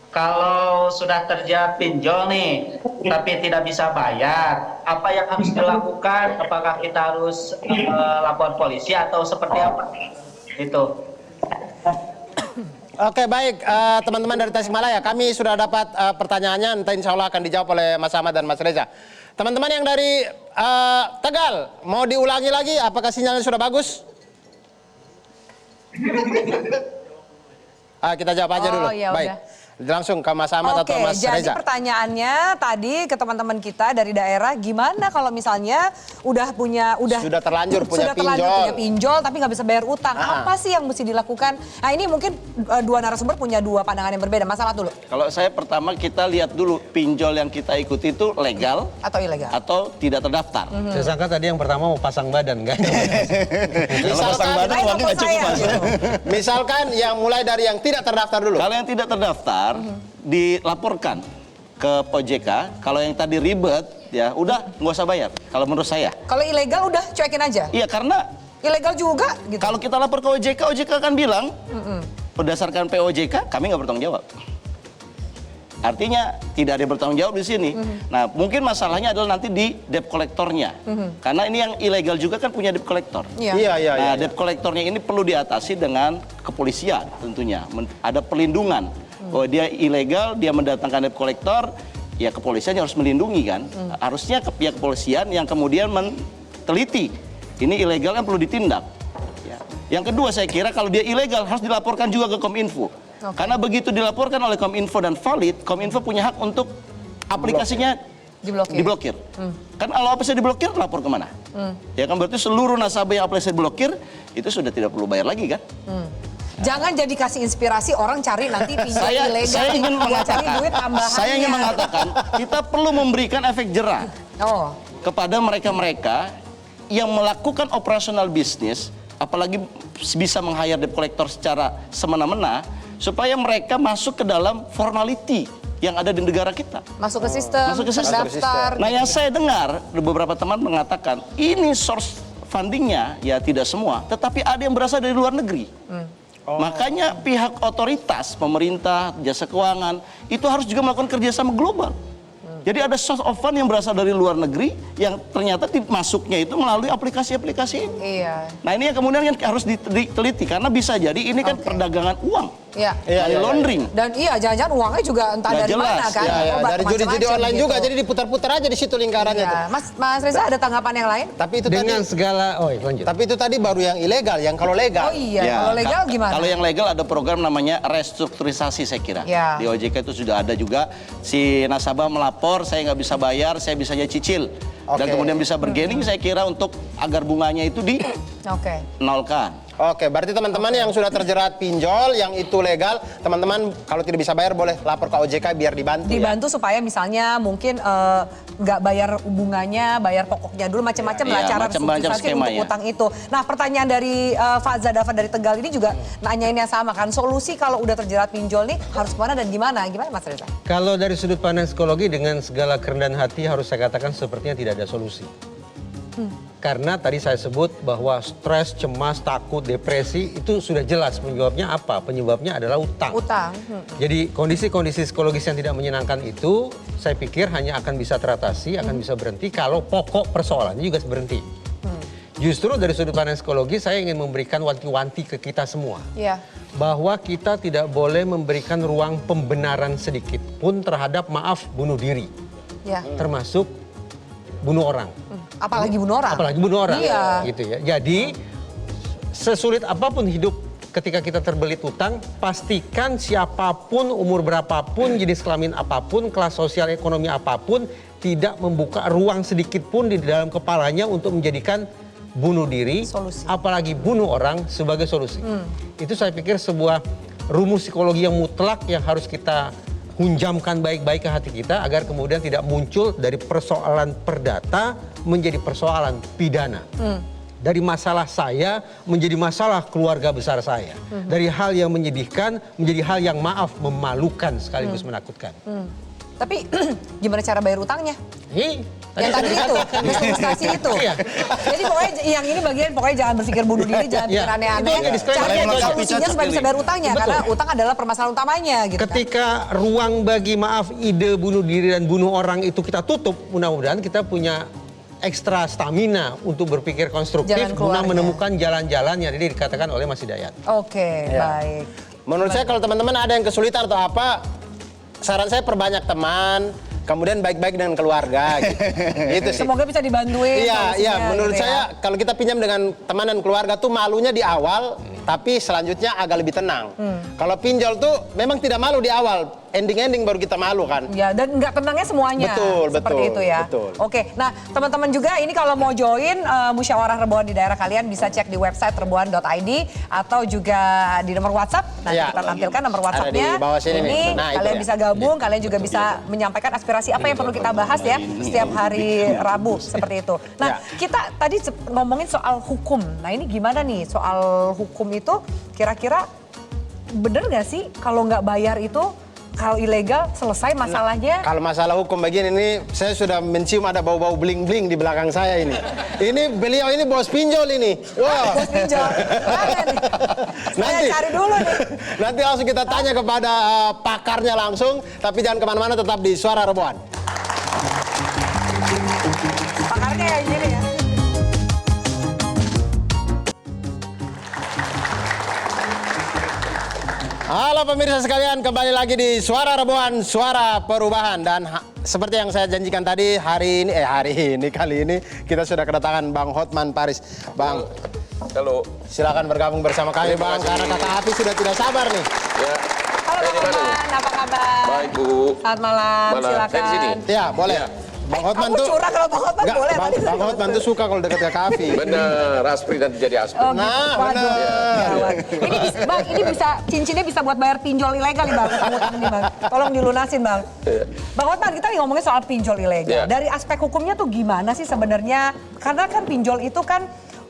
kalau sudah terjadi pinjol nih, tapi tidak bisa bayar, apa yang harus dilakukan? Apakah kita harus lapor polisi atau seperti apa? Itu. Oke, baik teman-teman dari Tasikmalaya, kami sudah dapat pertanyaannya, nanti insya Allah akan dijawab oleh Mas Ahmad dan Mas Reza. Teman-teman yang dari Tegal, mau diulangi lagi apakah sinyalnya sudah bagus? Kita jawab aja dulu. Oh, ya Baik. udah. Langsung ke Mas Ahmad atau Mas jadi Reza. pertanyaannya tadi ke teman-teman kita dari daerah, gimana kalau misalnya sudah terlanjur punya pinjol tapi nggak bisa bayar utang, apa sih yang mesti dilakukan? Nah ini mungkin dua narasumber punya dua pandangan yang berbeda. Mas Ahmad dulu. Kalau saya pertama kita lihat dulu pinjol yang kita ikuti itu legal atau ilegal atau tidak terdaftar. Saya sangka tadi yang pertama mau pasang badan, kan? Misalkan yang mulai dari yang tidak terdaftar dulu. Kalau yang tidak terdaftar dilaporkan ke OJK. Kalau yang tadi ribet ya udah nggak usah bayar. Kalau menurut saya. Kalau ilegal udah cuekin aja. Iya karena ilegal juga. Gitu. Kalau kita lapor ke OJK, OJK akan bilang berdasarkan POJK kami nggak bertanggung jawab. Artinya tidak ada yang bertanggung jawab di sini. Nah mungkin masalahnya adalah nanti di debt kolektornya. Karena ini yang ilegal juga kan punya debt kolektor. Iya. Debt kolektornya ini perlu diatasi dengan kepolisian tentunya. Ada perlindungan. Bahwa dia ilegal, dia mendatangkan debt kolektor, ya kepolisian harus melindungi kan. Harusnya pihak kepolisian yang kemudian meneliti. Ini ilegal kan perlu ditindak. Ya. Yang kedua saya kira kalau dia ilegal harus dilaporkan juga ke Kominfo. Karena begitu dilaporkan oleh Kominfo dan valid, Kominfo punya hak untuk aplikasinya diblokir. Kan kalau aplikasi diblokir, lapor kemana? Ya kan berarti seluruh nasabah yang aplikasi diblokir itu sudah tidak perlu bayar lagi kan? Jangan jadi kasih inspirasi orang cari nanti pinjol ilegal. Saya ingin mengatakan, duit saya ingin mengatakan kita perlu memberikan efek jerah kepada mereka-mereka yang melakukan operasional bisnis, apalagi bisa meng-hire debt collector secara semena-mena, supaya mereka masuk ke dalam formality yang ada di negara kita. Masuk ke sistem, terdaftar. Nah yang saya dengar, beberapa teman mengatakan, ini source fundingnya, ya tidak semua, tetapi ada yang berasal dari luar negeri. Makanya pihak otoritas, pemerintah, jasa keuangan, itu harus juga melakukan kerjasama global. Jadi ada source of fund yang berasal dari luar negeri yang ternyata masuknya itu melalui aplikasi-aplikasi ini. Nah ini yang kemudian harus diteliti karena bisa jadi ini kan perdagangan uang. Laundering. Dan jangan-jangan uangnya juga entah dari mana kan. Dari judi-judi online gitu. juga, jadi diputar-putar aja di situ lingkarannya. Mas Reza ada tanggapan yang lain? Tapi itu dengan tadi, segala, lanjut. Tapi itu tadi baru yang ilegal, yang kalau legal. Kalau legal gimana? Kalau yang legal ada program namanya restrukturisasi saya kira. Di OJK itu sudah ada juga, si nasabah melapor, saya nggak bisa bayar, saya bisa cicil. Dan kemudian bisa bergening saya kira untuk agar bunganya itu di nolkan. Oke, berarti teman-teman yang sudah terjerat pinjol, yang itu legal, teman-teman kalau tidak bisa bayar boleh lapor ke OJK biar dibantu. Dibantu supaya misalnya mungkin nggak bayar bunganya, bayar pokoknya dulu, macam-macam lah cara restrukturisasi untuk utang itu. Nah pertanyaan dari Fazza Dava dari Tegal ini juga nanyain yang sama kan, solusi kalau udah terjerat pinjol nih harus kemana dan gimana? Gimana Mas Reza? Kalau dari sudut pandang psikologi dengan segala kerendahan hati harus saya katakan sepertinya tidak ada solusi. Karena tadi saya sebut bahwa stres, cemas, takut, depresi itu sudah jelas penyebabnya apa? Penyebabnya adalah utang. Jadi kondisi-kondisi psikologis yang tidak menyenangkan itu saya pikir hanya akan bisa teratasi, akan bisa berhenti kalau pokok persoalannya juga berhenti. Justru dari sudut pandang psikologi saya ingin memberikan wanti-wanti ke kita semua. Bahwa kita tidak boleh memberikan ruang pembenaran sedikit pun terhadap bunuh diri. Termasuk bunuh orang. Apalagi bunuh orang. Apalagi bunuh orang. Gitu ya. Jadi sesulit apapun hidup ketika kita terbelit utang, pastikan siapapun, umur berapapun, jenis kelamin apapun, kelas sosial ekonomi apapun, tidak membuka ruang sedikit pun di dalam kepalanya untuk menjadikan bunuh diri, apalagi bunuh orang sebagai solusi. Itu saya pikir sebuah rumus psikologi yang mutlak yang harus kita hunjamkan baik-baik ke hati kita agar kemudian tidak muncul dari persoalan perdata menjadi persoalan pidana. Dari masalah saya menjadi masalah keluarga besar saya. Dari hal yang menyedihkan menjadi hal yang memalukan sekaligus menakutkan. Tapi gimana cara bayar utangnya? Yang tadi itu, restrukturisasi itu. Jadi pokoknya yang ini bagian pokoknya jangan berpikir bunuh diri, jangan pikir aneh-aneh. Cari solusinya supaya bisa bayar utangnya. Karena utang adalah permasalahan utamanya. Gitu ketika ruang bagi ide bunuh diri dan bunuh orang itu kita tutup, mudah-mudahan kita punya ekstra stamina untuk berpikir konstruktif guna menemukan jalan-jalan yang tadi dikatakan oleh Mas Hidayat. Baik. Menurut saya kalau teman-teman ada yang kesulitan atau apa, saran saya perbanyak teman, kemudian baik-baik dengan keluarga gitu sih. Semoga bisa dibantuin. Iya, menurut saya kalau kita pinjam dengan teman dan keluarga tuh malunya di awal, tapi selanjutnya agak lebih tenang. Kalau pinjol tuh memang tidak malu di awal, ending-ending baru kita malu kan. Ya, dan nggak tenangnya semuanya. Betul, seperti betul, itu ya. betul. Oke, nah teman-teman juga ini kalau mau join musyawarah Reboan di daerah kalian bisa cek di website reboan.id atau juga di nomor WhatsApp. Nanti Ya, kita tampilkan nomor WhatsAppnya. ada di bawah sini nih. Ini Nah, itu kalian ya. bisa gabung, kalian juga bisa menyampaikan aspirasi apa yang perlu kita bahas ya setiap hari Rabu seperti itu. Nah, kita tadi ngomongin soal hukum. Nah, ini gimana nih soal hukum itu kira-kira bener nggak sih kalau nggak bayar itu? Kalau ilegal selesai masalahnya. Kalau masalah hukum begini nih, saya sudah mencium ada bau-bau bling-bling di belakang saya ini. Ini beliau ini bos pinjol ini. Wah. Bos pinjol. Mana nih? Saya cari dulu nih. Nanti langsung kita tanya kepada pakarnya langsung. Tapi jangan kemana-mana, tetap di Suara Reboan. Pakarnya kayak gini ya. Halo pemirsa sekalian, kembali lagi di Suara Reboan, Suara Perubahan. Dan seperti yang saya janjikan tadi, kali ini kita sudah kedatangan Bang Hotman Paris. Bang, halo. Silakan bergabung bersama kami Bang, karena kakak Hafiz sudah tidak sabar nih. Ya. Halo Bang Hotman, apa kabar? Baik Bu. Selamat malam, silakan. Dari sini? Ya, boleh. Ya. Bang Hotman Kamu tuh curang kalau Bang Hotman Enggak, boleh. Bang Hotman tuh suka kalau dekat kakak Hafiz. Benar, Aspri nanti jadi Aspri. Oh, gitu. Nah, Waduh. benar. Gawat. Ini bisa, Bang, ini bisa cincinnya bisa buat bayar pinjol ilegal nih Bang. Utang nih Bang. Tolong dilunasin Bang. Bang Hotman, kita ngomongin soal pinjol ilegal. Ya. Dari aspek hukumnya tuh gimana sih sebenarnya? Karena kan pinjol itu kan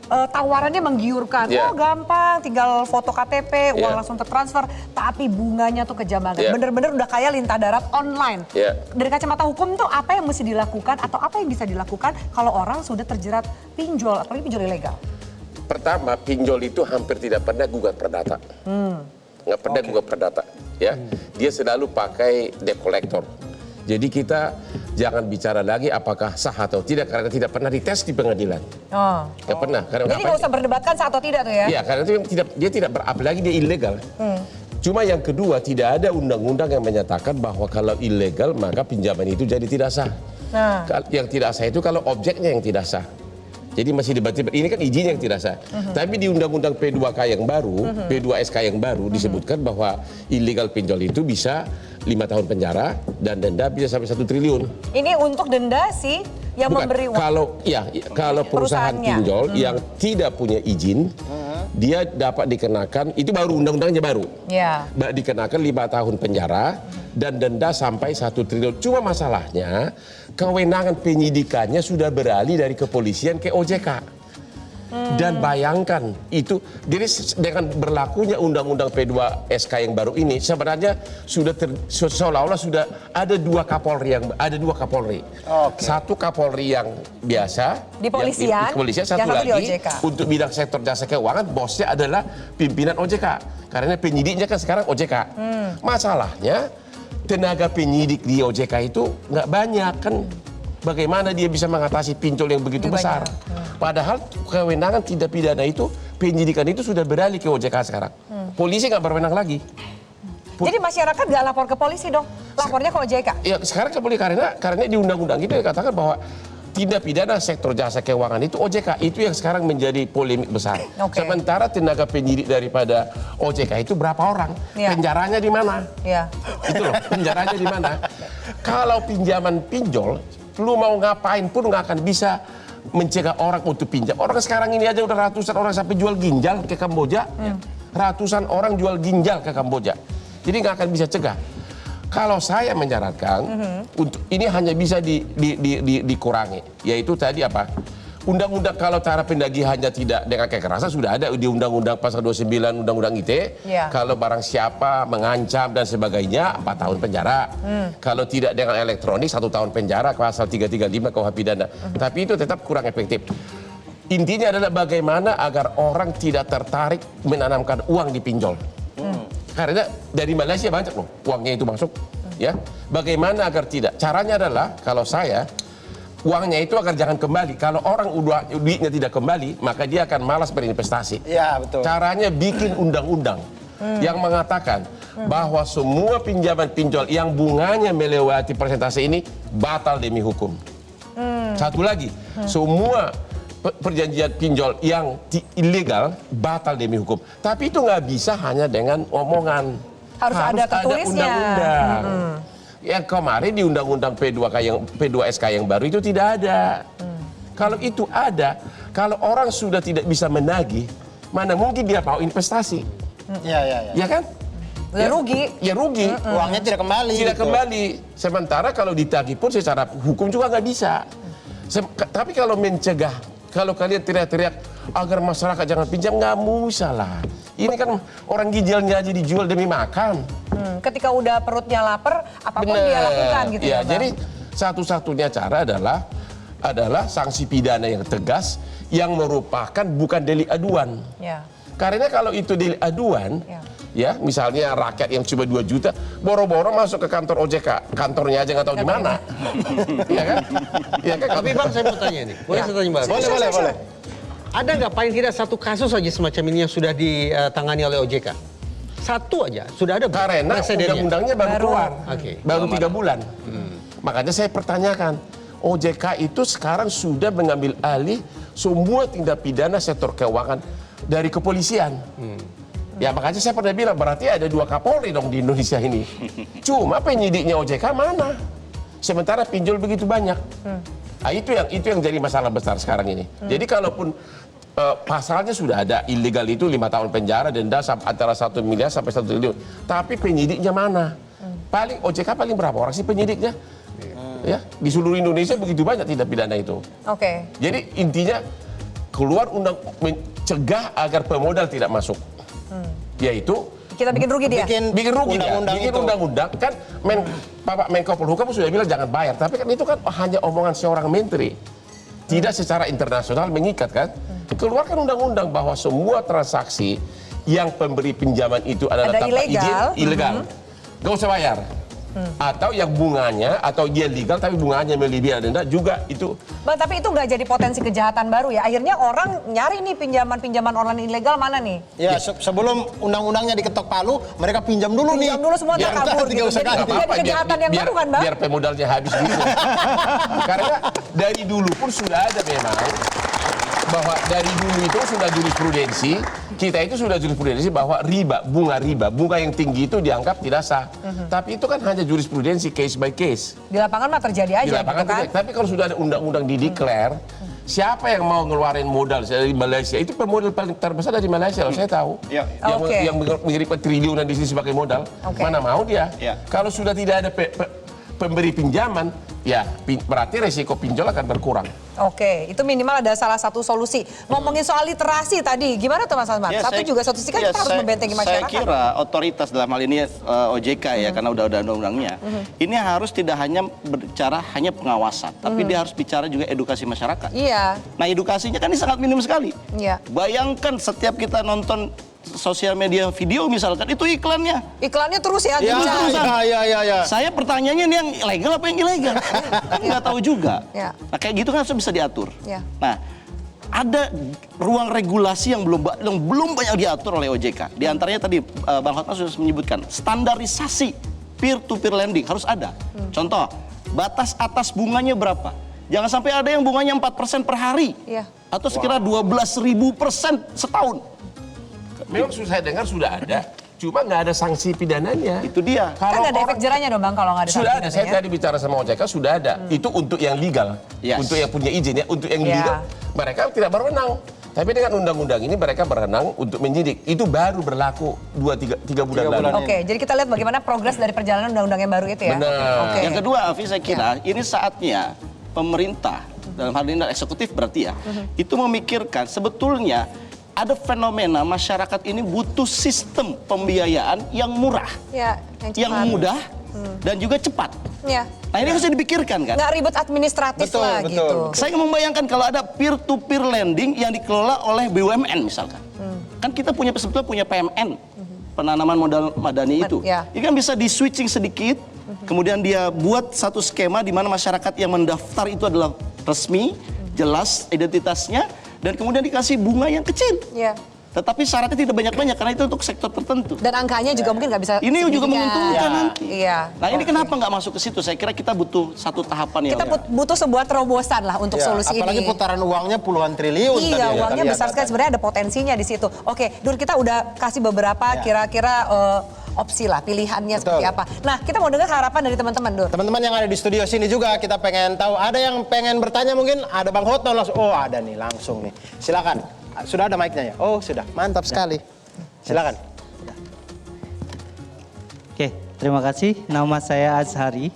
tawarannya menggiurkan. Ya. Oh gampang, tinggal foto KTP, uang Ya. langsung tertransfer. Tapi bunganya tuh kejam banget. Ya. Bener-bener udah kayak lintah darat online. Ya. Dari kacamata hukum tuh apa yang mesti dilakukan atau apa yang bisa dilakukan kalau orang sudah terjerat pinjol, apalagi pinjol ilegal? Pertama, pinjol itu hampir tidak pernah gugat perdata. Nggak pernah gugat perdata. Ya. Dia selalu pakai debt collector. Jadi kita jangan bicara lagi apakah sah atau tidak karena tidak pernah dites di pengadilan. Oh. Nggak pernah. Karena Jadi nggak usah berdebatkan sah atau tidak tuh ya? Iya, karena itu dia tidak apalagi dia ilegal. Cuma yang kedua, tidak ada undang-undang yang menyatakan bahwa kalau ilegal maka pinjaman itu jadi tidak sah. Nah. Yang tidak sah itu kalau objeknya yang tidak sah. Jadi masih debat-debat, ini kan izin yang tidak sah. Tapi di Undang-Undang P2K yang baru, P2SK yang baru disebutkan bahwa illegal pinjol itu bisa 5 tahun penjara dan denda bisa sampai 1 triliun. Ini untuk denda sih yang Bukan, memberi uang. Kalau perusahaan Perusahaannya. pinjol yang tidak punya izin, dia dapat dikenakan, itu baru undang-undangnya baru. Ya. Dikenakan 5 tahun penjara dan denda sampai 1 triliun. Cuma masalahnya kewenangan penyidikannya sudah beralih dari kepolisian ke OJK. Dan bayangkan itu, jadi dengan berlakunya Undang-Undang P2SK yang baru ini sebenarnya sudah seolah-olah sudah ada dua Kapolri Satu Kapolri yang biasa Di polisian, satu yang satu di lagi OJK. untuk bidang sektor jasa keuangan bosnya adalah pimpinan OJK. Karena penyidiknya kan sekarang OJK. Masalahnya tenaga penyidik di OJK itu nggak banyak kan. Bagaimana dia bisa mengatasi pinjol yang begitu besar? Padahal kewenangan tindak pidana itu, penyidikan itu sudah beralih ke OJK sekarang. Polisi nggak berwenang lagi. Jadi masyarakat nggak lapor ke polisi dong, lapornya ke OJK? Ya sekarang ke polisi karena di undang-undang itu dikatakan bahwa tindak pidana sektor jasa keuangan itu OJK, itu yang sekarang menjadi polemik besar. Oke. Sementara tenaga penyidik daripada OJK itu berapa orang? Ya. Penjaranya di mana? Ya. Itu loh, penjaranya di mana? Kalau pinjaman pinjol, lu mau ngapain pun nggak akan bisa mencegah orang untuk pinjam. Orang sekarang ini aja udah ratusan orang sampai jual ginjal ke Kamboja. Ratusan orang jual ginjal ke Kamboja. Jadi nggak akan bisa cegah. Kalau saya menyarankan, untuk ini hanya bisa dikurangi. Yaitu tadi apa? Undang-undang kalau cara pendagihannya tidak dengan kekerasan sudah ada di Undang-Undang Pasal 29 Undang-Undang ITE. Ya. Kalau barang siapa mengancam dan sebagainya 4 tahun penjara. Kalau tidak dengan elektronik 1 tahun penjara, Pasal 335 KUH pidana. Tapi itu tetap kurang efektif. Intinya adalah bagaimana agar orang tidak tertarik menanamkan uang di pinjol. Karena dari Malaysia banyak loh uangnya itu masuk. Ya, bagaimana agar tidak? Caranya adalah kalau saya uangnya itu agar jangan kembali. Kalau orang duitnya tidak kembali, maka dia akan malas berinvestasi. Iya, betul. Caranya bikin undang-undang yang mengatakan bahwa semua pinjaman pinjol yang bunganya melewati persentase ini batal demi hukum. Satu lagi, semua perjanjian pinjol yang ilegal batal demi hukum. Tapi itu nggak bisa hanya dengan omongan. Harus ada tertulisnya. undang-undang. Yang kemarin di undang-undang P2SK yang baru itu tidak ada. Kalau itu ada, kalau orang sudah tidak bisa menagih, mana mungkin dia mau investasi? Ya kan? Ya rugi. Ya rugi. Uangnya tidak kembali. Tidak gitu. kembali. Sementara kalau ditagih pun secara hukum juga nggak bisa. Tapi kalau mencegah, kalau kalian teriak-teriak agar masyarakat jangan pinjam, nggak usah lah. Ini kan orang gijalnya aja dijual demi makan. Ketika udah perutnya lapar, apapun dia lakukan gitu ya. ya, Bang. Jadi satu-satunya cara adalah sanksi pidana yang tegas yang merupakan bukan delik aduan. Ya. Karena kalau itu delik aduan, ya misalnya rakyat yang cuma 2 juta, boro-boro masuk ke kantor OJK, kantornya aja nggak tahu di mana. Iya kan? Iya kan? Tapi Bang, saya mau tanya nih. Boleh saya tanya Bang? Boleh. Ada nggak paling tidak satu kasus aja semacam ini yang sudah ditangani oleh OJK? Satu aja, sudah ada Karena presidennya? undang-undangnya baru keluar. Oke. Baru 3 bulan. Makanya saya pertanyakan, OJK itu sekarang sudah mengambil alih semua tindak pidana sektor keuangan dari kepolisian. Ya makanya saya pernah bilang berarti ada 2 Kapolri dong di Indonesia ini. Cuma penyidiknya OJK mana? Sementara pinjol begitu banyak. Nah, itu yang jadi masalah besar sekarang ini. Jadi kalaupun pasalnya sudah ada, ilegal itu 5 tahun penjara, denda antara 1 miliar sampai 1 triliun. Tapi penyidiknya mana? Paling OJK paling berapa orang sih penyidiknya? Ya, di seluruh Indonesia begitu banyak tindak pidana itu. Oke. Jadi intinya keluar undang mencegah agar pemodal tidak masuk. Yaitu Kita bikin rugi dia. bikin rugi dia. undang-undang Bikin itu. undang-undang kan Bapak Menko Polhukam sudah bilang jangan bayar, tapi kan itu kan hanya omongan seorang menteri. Tidak secara internasional mengikat kan? Keluarkan undang-undang bahwa semua transaksi yang pemberi pinjaman itu adalah Ada tanpa ilegal. izin, ilegal. Gak usah bayar. Atau yang bunganya, atau dia legal tapi bunganya melebihi denda juga itu. Bang, tapi itu nggak jadi potensi kejahatan baru ya? Akhirnya orang nyari nih pinjaman online ilegal mana nih? Ya sebelum undang-undangnya diketok palu, mereka pinjam dulu nih. Pinjam dulu semua Biar terkabur nggak gitu. usah Jadi ganti. jadi kejahatan yang baru kan, Bang? Biar pemodalnya habis dulu. Karena dari dulu pun sudah ada memang bahwa dari dulu itu sudah jurisprudensi, kita itu sudah jurisprudensi bahwa bunga yang tinggi itu dianggap tidak sah. Tapi itu kan hanya jurisprudensi case by case. Di lapangan mah terjadi aja Di lapangan gitu kan? tidak. Tapi kalau sudah ada undang-undang dideklar, siapa yang mau ngeluarin modal dari Malaysia? Itu pemodal paling terbesar dari Malaysia, loh, saya tahu. Yang mengirimkan triliunan di sini sebagai modal. Mana mau dia? Kalau sudah tidak ada pemberi pinjaman, ya berarti resiko pinjol akan berkurang. Oke, itu minimal ada salah satu solusi. Ngomongin soal literasi tadi, gimana tuh Mas Asman? Satu sisi kan kita harus membentengi masyarakat. Saya kira otoritas dalam hal ini OJK ya, karena udah ada undang-undangnya. Ini harus tidak hanya berbicara hanya pengawasan, tapi dia harus bicara juga edukasi masyarakat. Iya. Nah edukasinya kan ini sangat minim sekali. Iya. Bayangkan setiap kita nonton sosial media video misalkan, itu iklannya. Iklannya terus ya? Ya. Saya pertanyaannya ini yang legal apa yang ilegal? Kan nggak tahu juga. Ya. Nah kayak gitu kan harus bisa diatur. Ya. Nah ada ruang regulasi yang belum banyak diatur oleh OJK. Di antaranya tadi Bang Hotman sudah menyebutkan standarisasi peer-to-peer lending harus ada. Contoh, batas atas bunganya berapa? Jangan sampai ada yang bunganya 4% per hari. Iya. Atau sekira 12.000% setahun. Memang saya dengar sudah ada, cuma nggak ada sanksi pidananya. Itu dia. Kan nggak ada efek jerahnya dong Bang kalau nggak ada Sudah ada, sanksi saya pidananya? tadi bicara sama OJK sudah ada. Itu untuk yang legal, untuk yang punya izin ya. Untuk yang legal, mereka tidak berwenang. Tapi dengan undang-undang ini mereka berwenang untuk menyidik. Itu baru berlaku 2-3 bulan lalu. Oke, jadi kita lihat bagaimana progres dari perjalanan undang-undang yang baru itu ya. Benar. Oke. Yang kedua, Afi, saya kira ini saatnya pemerintah, dalam hal ini eksekutif berarti ya, itu memikirkan sebetulnya ada fenomena masyarakat ini butuh sistem pembiayaan yang murah, Ya, yang mudah, dan juga cepat. Ya. Nah ini harus dipikirkan kan? Nggak ribet administratif lah gitu. Saya membayangkan kalau ada peer-to-peer lending yang dikelola oleh BUMN misalkan. Kan kita sebetulnya punya PMN, penanaman modal madani itu. Ini kan bisa di-switching sedikit, kemudian dia buat satu skema di mana masyarakat yang mendaftar itu adalah resmi, jelas identitasnya, dan kemudian dikasih bunga yang kecil. Iya. Tetapi syaratnya tidak banyak-banyak karena itu untuk sektor tertentu. Dan angkanya juga mungkin nggak bisa Ini juga signifikan. menguntungkan nanti. Iya. Nah ini kenapa nggak masuk ke situ? Saya kira kita butuh satu tahapan yang Kita butuh sebuah terobosan lah untuk solusi apalagi ini. putaran uangnya puluhan triliun. Iya, tadi uangnya ya, besar sekali. Sebenarnya ada potensinya di situ. Oke, Dur, kita udah kasih beberapa kira-kira opsi lah, pilihannya seperti apa. Nah, kita mau dengar harapan dari teman-teman, Dur. Teman-teman yang ada di studio sini juga kita pengen tahu. Ada yang pengen bertanya mungkin? Ada Bang Hotman langsung. Oh ada nih langsung nih. Silakan. Sudah ada mic-nya ya? Oh sudah. Mantap sekali. Silakan. Oke, terima kasih. Nama saya Azhari.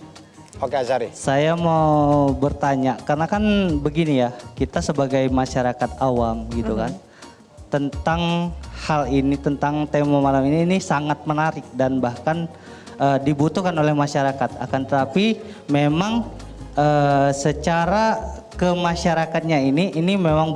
Oke Azhari. Saya mau bertanya, karena kan begini ya, kita sebagai masyarakat awam gitu kan, tentang hal ini, tentang tema malam ini sangat menarik dan bahkan dibutuhkan oleh masyarakat. Akan tetapi memang secara ke masyarakatnya ini memang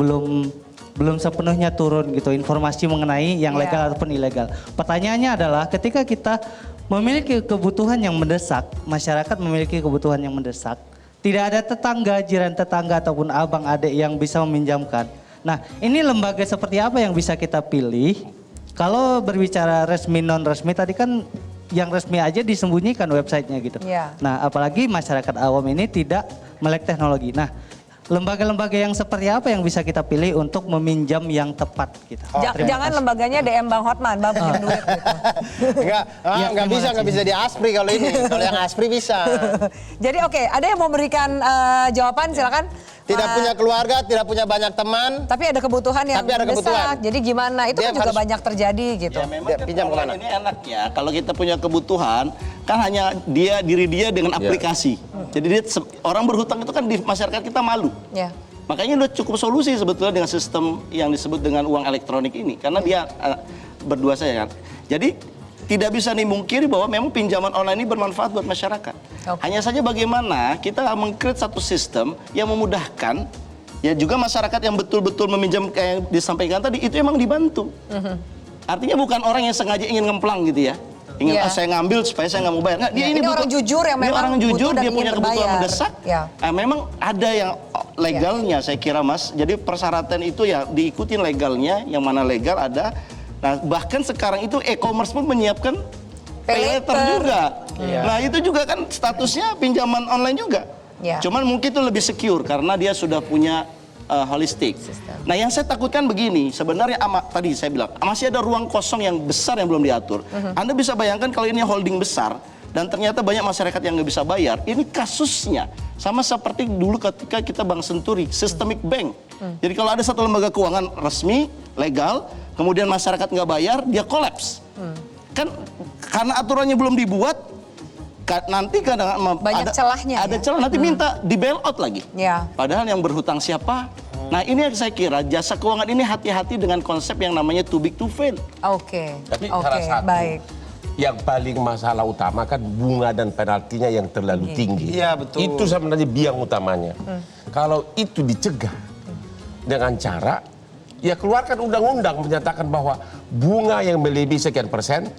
belum sepenuhnya turun gitu informasi mengenai yang legal ataupun ilegal. Pertanyaannya adalah ketika kita memiliki kebutuhan yang mendesak, masyarakat memiliki kebutuhan yang mendesak, tidak ada tetangga, jiran tetangga ataupun abang adik yang bisa meminjamkan. Nah, ini lembaga seperti apa yang bisa kita pilih? Kalau berbicara resmi non resmi tadi kan yang resmi aja disembunyikan websitenya gitu. Nah, apalagi masyarakat awam ini tidak melek teknologi. Nah, lembaga-lembaga yang seperti apa yang bisa kita pilih untuk meminjam yang tepat gitu. Jangan lembaganya DM Bang Hotman, Bang pinjam duit gitu. Enggak bisa di Aspri kalau ini. Kalau yang Aspri bisa. Jadi oke, ada yang mau memberikan jawaban silakan. Tidak punya keluarga, tidak punya banyak teman. Tapi ada kebutuhan yang mendesak. Jadi gimana? Itu Dia kan juga harus- banyak terjadi gitu. Ya memang pinjam kemana? Ini enaknya kalau kita punya kebutuhan kan hanya diri dia dengan aplikasi. Jadi orang berhutang itu kan di masyarakat kita malu. Ya. Makanya udah cukup solusi sebetulnya dengan sistem yang disebut dengan uang elektronik ini. Karena dia berdua saja kan. Jadi tidak bisa dimungkiri bahwa memang pinjaman online ini bermanfaat buat masyarakat. Hanya saja bagaimana kita meng-create satu sistem yang memudahkan ya juga masyarakat yang betul-betul meminjam kayak yang disampaikan tadi itu emang dibantu. Artinya bukan orang yang sengaja ingin ngemplang gitu ya. Ingin saya ngambil supaya saya nggak mau bayar. Nggak, dia ini orang jujur yang dia memang orang jujur, butuh dan dia ingin punya kebutuhan berbayar. mendesak. Memang ada yang legalnya saya kira Mas. Jadi persyaratan itu ya diikutin legalnya, yang mana legal ada. Nah bahkan sekarang itu e-commerce pun menyiapkan paylater juga. Nah itu juga kan statusnya pinjaman online juga. Cuman mungkin itu lebih secure karena dia sudah punya holistik. Nah yang saya takutkan begini, sebenarnya tadi saya bilang masih ada ruang kosong yang besar yang belum diatur. Anda bisa bayangkan kalau ini holding besar dan ternyata banyak masyarakat yang nggak bisa bayar, ini kasusnya sama seperti dulu ketika kita Bank Senturi, Systemic Bank. Jadi kalau ada satu lembaga keuangan resmi, legal, kemudian masyarakat nggak bayar, dia kolaps. Kan karena aturannya belum dibuat, nanti kadang banyak celahnya. Ada celah, nanti minta di bail out lagi. Padahal yang berhutang siapa? Nah ini yang saya kira jasa keuangan ini hati-hati dengan konsep yang namanya too big to fail. Tapi salah satu yang paling masalah utama kan bunga dan penaltinya yang terlalu tinggi. Iya betul. Itu sebenarnya biang utamanya. Kalau itu dicegah dengan cara ya keluarkan undang-undang menyatakan bahwa bunga yang melebihi sekian persen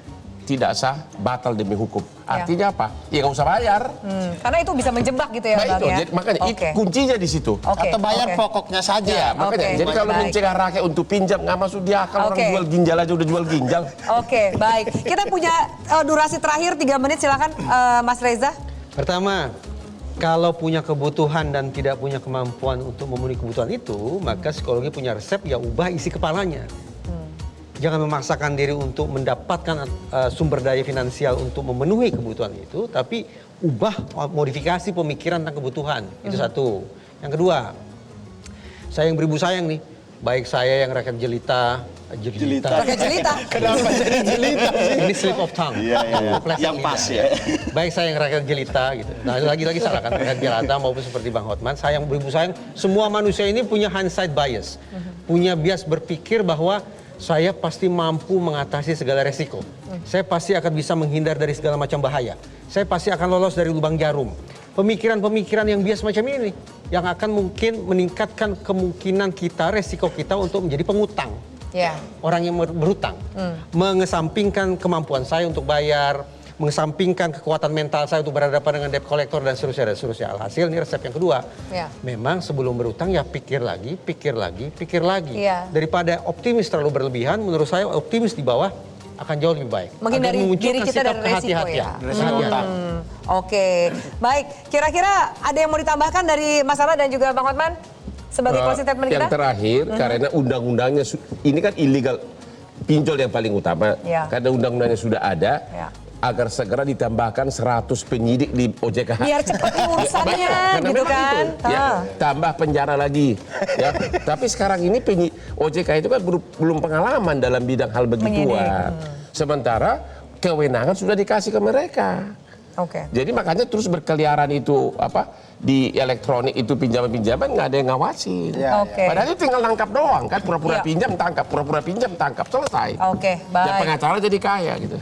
tidak sah, batal demi hukum. Artinya apa? Ya nggak usah bayar. Karena itu bisa menjebak gitu ya, Nah, Bang itu, ya. jadi, makanya kuncinya di situ. Atau bayar pokoknya saja. Ya, makanya. Jadi kalau mencegah rakyat untuk pinjam nggak masuk di akal, orang jual ginjal aja udah jual ginjal. Oke, baik. Kita punya durasi terakhir 3 menit, silakan Mas Reza. Pertama, kalau punya kebutuhan dan tidak punya kemampuan untuk memenuhi kebutuhan itu, maka psikologi punya resep ya ubah isi kepalanya. Jangan memaksakan diri untuk mendapatkan sumber daya finansial untuk memenuhi kebutuhan itu, tapi ubah modifikasi pemikiran tentang kebutuhan. Itu satu. Yang kedua, saya yang beribu sayang nih, baik saya yang rakyat jelita. Rakyat jelita? Kenapa jadi jelita sih? Ini slip of tongue. Yang pas ya. Baik saya yang rakyat jelita gitu. Nah lagi-lagi salah kan, rakyat jelata maupun seperti Bang Hotman, saya yang beribu sayang, semua manusia ini punya hindsight bias. Punya bias berpikir bahwa saya pasti mampu mengatasi segala resiko. Saya pasti akan bisa menghindar dari segala macam bahaya. Saya pasti akan lolos dari lubang jarum. Pemikiran-pemikiran yang bias macam ini yang akan mungkin meningkatkan kemungkinan kita, resiko kita untuk menjadi pengutang. Orang yang berhutang. Mengesampingkan kemampuan saya untuk bayar, mengesampingkan kekuatan mental saya untuk berhadapan dengan debt collector dan seterusnya. Alhasil ini resep yang kedua. Memang sebelum berutang ya pikir lagi. Daripada optimis terlalu berlebihan, menurut saya optimis di bawah akan jauh lebih baik. Menghindari diri kita dari resiko ya. Oke, baik. Kira-kira ada yang mau ditambahkan dari Mas Ara dan juga Bang Hotman sebagai closing statement kita? Yang terakhir, karena undang-undangnya ini kan illegal pinjol yang paling utama, Ya. karena undang-undangnya sudah ada, Ya. agar segera ditambahkan 100 penyidik di OJK. Biar cepat urusannya, Karena gitu memang kan. itu, ya, tambah penjara lagi. Ya. Tapi sekarang ini OJK itu kan belum pengalaman dalam bidang hal begituan. Sementara kewenangan sudah dikasih ke mereka. Oke. Jadi makanya terus berkeliaran itu di elektronik itu pinjaman-pinjaman nggak ada yang ngawasin. Ya, Oke. Padahal itu tinggal nangkap doang kan, pura-pura Iya. pinjam tangkap, pura-pura pinjam tangkap, selesai. Oke, Dan baik. pengacara jadi kaya gitu.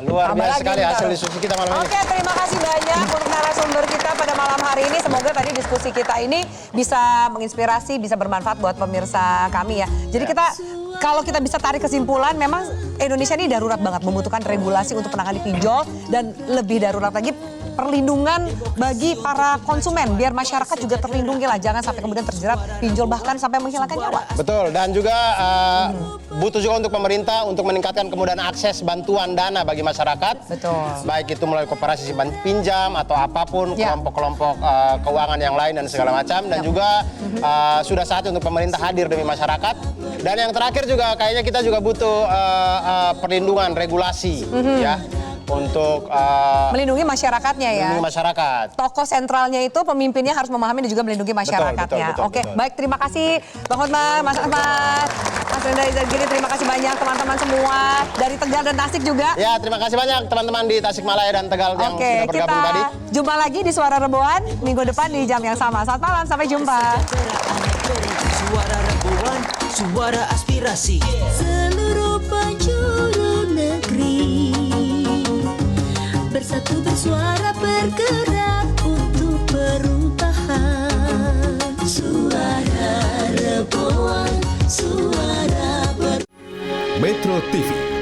Luar biasa Apalagi sekali ntar. hasil diskusi kita malam ini. Oke, terima kasih banyak untuk narasumber kita pada malam hari ini. Semoga tadi diskusi kita ini bisa menginspirasi, bisa bermanfaat buat pemirsa kami ya. Jadi kita, kalau kita bisa tarik kesimpulan, memang Indonesia ini darurat banget, membutuhkan regulasi untuk penanganan pinjol, dan lebih darurat lagi perlindungan bagi para konsumen, biar masyarakat juga terlindungi lah, jangan sampai kemudian terjerat pinjol bahkan sampai menghilangkan nyawa. Betul, dan juga butuh juga untuk pemerintah untuk meningkatkan kemudahan akses bantuan dana bagi masyarakat. Betul. Baik itu melalui koperasi simpan pinjam atau apapun, Ya. kelompok-kelompok keuangan yang lain dan segala macam. Dan juga sudah saatnya untuk pemerintah hadir demi masyarakat. Dan yang terakhir juga kayaknya kita juga butuh perlindungan regulasi ya untuk Melindungi masyarakatnya ya. melindungi masyarakat. Tokoh sentralnya itu pemimpinnya harus memahami dan juga melindungi masyarakatnya. betul, Oke, betul. baik, terima kasih Bang Hotmar, Mas Ahmad, Mas Renda Izagiri, terima kasih banyak teman-teman semua dari Tegal dan Tasik juga. Ya, terima kasih banyak teman-teman di Tasikmalaya dan Tegal yang Oke, sudah bergabung kita tadi. jumpa lagi di Suara Reboan minggu depan di jam yang sama. Selamat malam, sampai jumpa. Suara Reboan, suara aspirasi. Seluruh penjuru negeri bersatu bersuara bergerak untuk perubahan. Suara Reboan, suara Metro TV